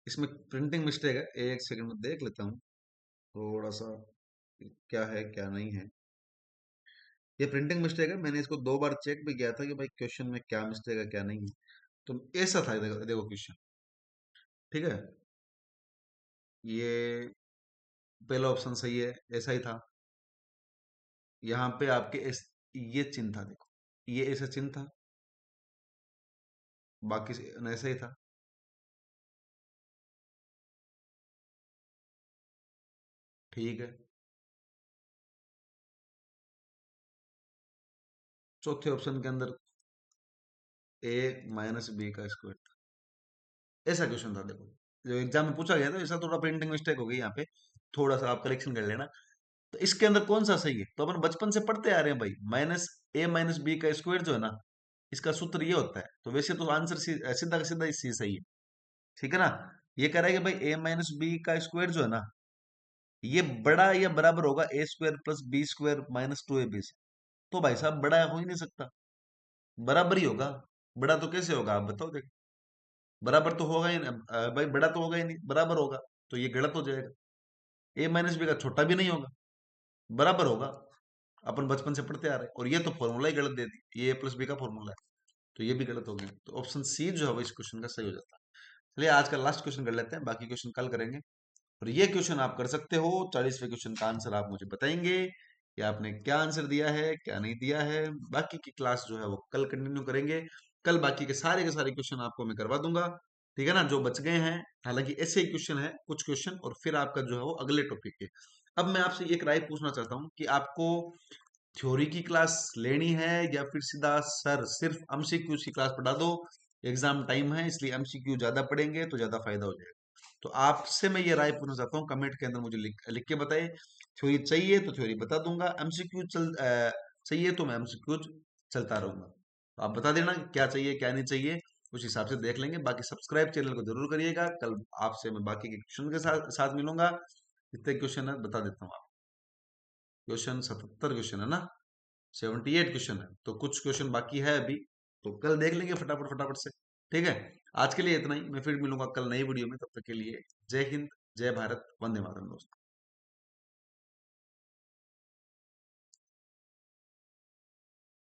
इसमें प्रिंटिंग मिस्टेक है, एक सेकंड में देख लेता हूँ थोड़ा सा, क्या है क्या नहीं है, ये प्रिंटिंग मिस्टेक है, मैंने इसको 2 बार चेक भी किया था कि भाई क्वेश्चन में क्या मिस्टेक है क्या नहीं है, तो ऐसा था, देखो देखो क्वेश्चन, ठीक है, ये पहला ऑप्शन सही है, ऐसा ही था, यहाँ पे आपके ये चिन्ह था, देखो ये ऐसा चिन्ह था, बाकी ऐसा ही था, ठीक है, चौथे ऑप्शन के अंदर a - b² था, ऐसा क्वेश्चन था, देखो जो एग्जाम में पूछा गया था, ऐसा थोड़ा प्रिंटिंग मिस्टेक हो गई यहाँ पे, थोड़ा सा आप करेक्शन कर लेना। तो इसके अंदर कौन सा सही है, तो अपन बचपन से पढ़ते आ रहे हैं भाई, -a - b² जो है ना, इसका सूत्र ये होता है, तो वैसे तो आंसर सीधा का सीधा इसी सही है, ठीक है ना। ये कह रहा है कि भाई a - b² जो है ना, ये बड़ा या बराबर होगा A square plus B square minus 2ab से। तो भाई साहब बड़ा हो ही नहीं सकता, बराबर ही होगा। बड़ा तो कैसे होगा आप बताओ देख। बराबर तो होगा ही नहीं, भाई बड़ा तो होगा ही नहीं, बराबर होगा। तो ये गलत हो जाएगा। ए माइनस बी का छोटा भी नहीं होगा, बराबर होगा। अपन बचपन से पढ़ते आ रहे हैं, और ये तो फॉर्मूला ही गलत दे दी, ये ए प्लस बी का फॉर्मूला है। तो ये भी गलत हो गया, तो ऑप्शन सी जो है वो इस क्वेश्चन का सही हो जाता है। चलिए आज का लास्ट क्वेश्चन कर लेते हैं, बाकी क्वेश्चन कल करेंगे। और ये क्वेश्चन आप कर सकते हो, 40वें क्वेश्चन का आंसर आप मुझे बताएंगे कि आपने क्या आंसर दिया है क्या नहीं दिया है। बाकी की क्लास जो है वो कल कंटिन्यू करेंगे। कल बाकी के सारे क्वेश्चन आपको मैं करवा दूंगा, ठीक है ना, जो बच गए हैं। हालांकि ऐसे ही क्वेश्चन है कुछ क्वेश्चन, और फिर आपका जो है वो अगले टॉपिक के। अब मैं आपसे एक राय पूछना चाहता हूँ कि आपको थ्योरी की क्लास लेनी है, या फिर सीधा सर सिर्फ एमसीक्यू की क्लास पढ़ा दो। एग्जाम टाइम है इसलिए एमसीक्यू ज्यादा पढ़ेंगे तो ज्यादा फायदा हो जाएगा। तो आपसे मैं ये राय पूछना चाहता हूँ, कमेंट के अंदर मुझे लिख के बताइए। थ्योरी चाहिए तो थ्योरी बता दूंगा, चाहिए तो मैं एमसीक्यू चलता रहूंगा। तो आप बता देना कि क्या चाहिए क्या नहीं चाहिए, उस हिसाब से देख लेंगे। बाकी सब्सक्राइब चैनल को जरूर करिएगा। कल आपसे मैं बाकी के क्वेश्चन के साथ मिलूंगा। कितने क्वेश्चन है बता देता हूँ आप। क्वेश्चन 77 क्वेश्चन है ना, 78 क्वेश्चन है, तो कुछ क्वेश्चन बाकी है अभी। तो कल देख लेंगे फटाफट फटाफट से। ठीक है, आज के लिए इतना ही। मैं फिर मिलूंगा कल नई वीडियो में, तब तक के लिए जय हिंद, जय भारत, वंदे मातरम दोस्तों।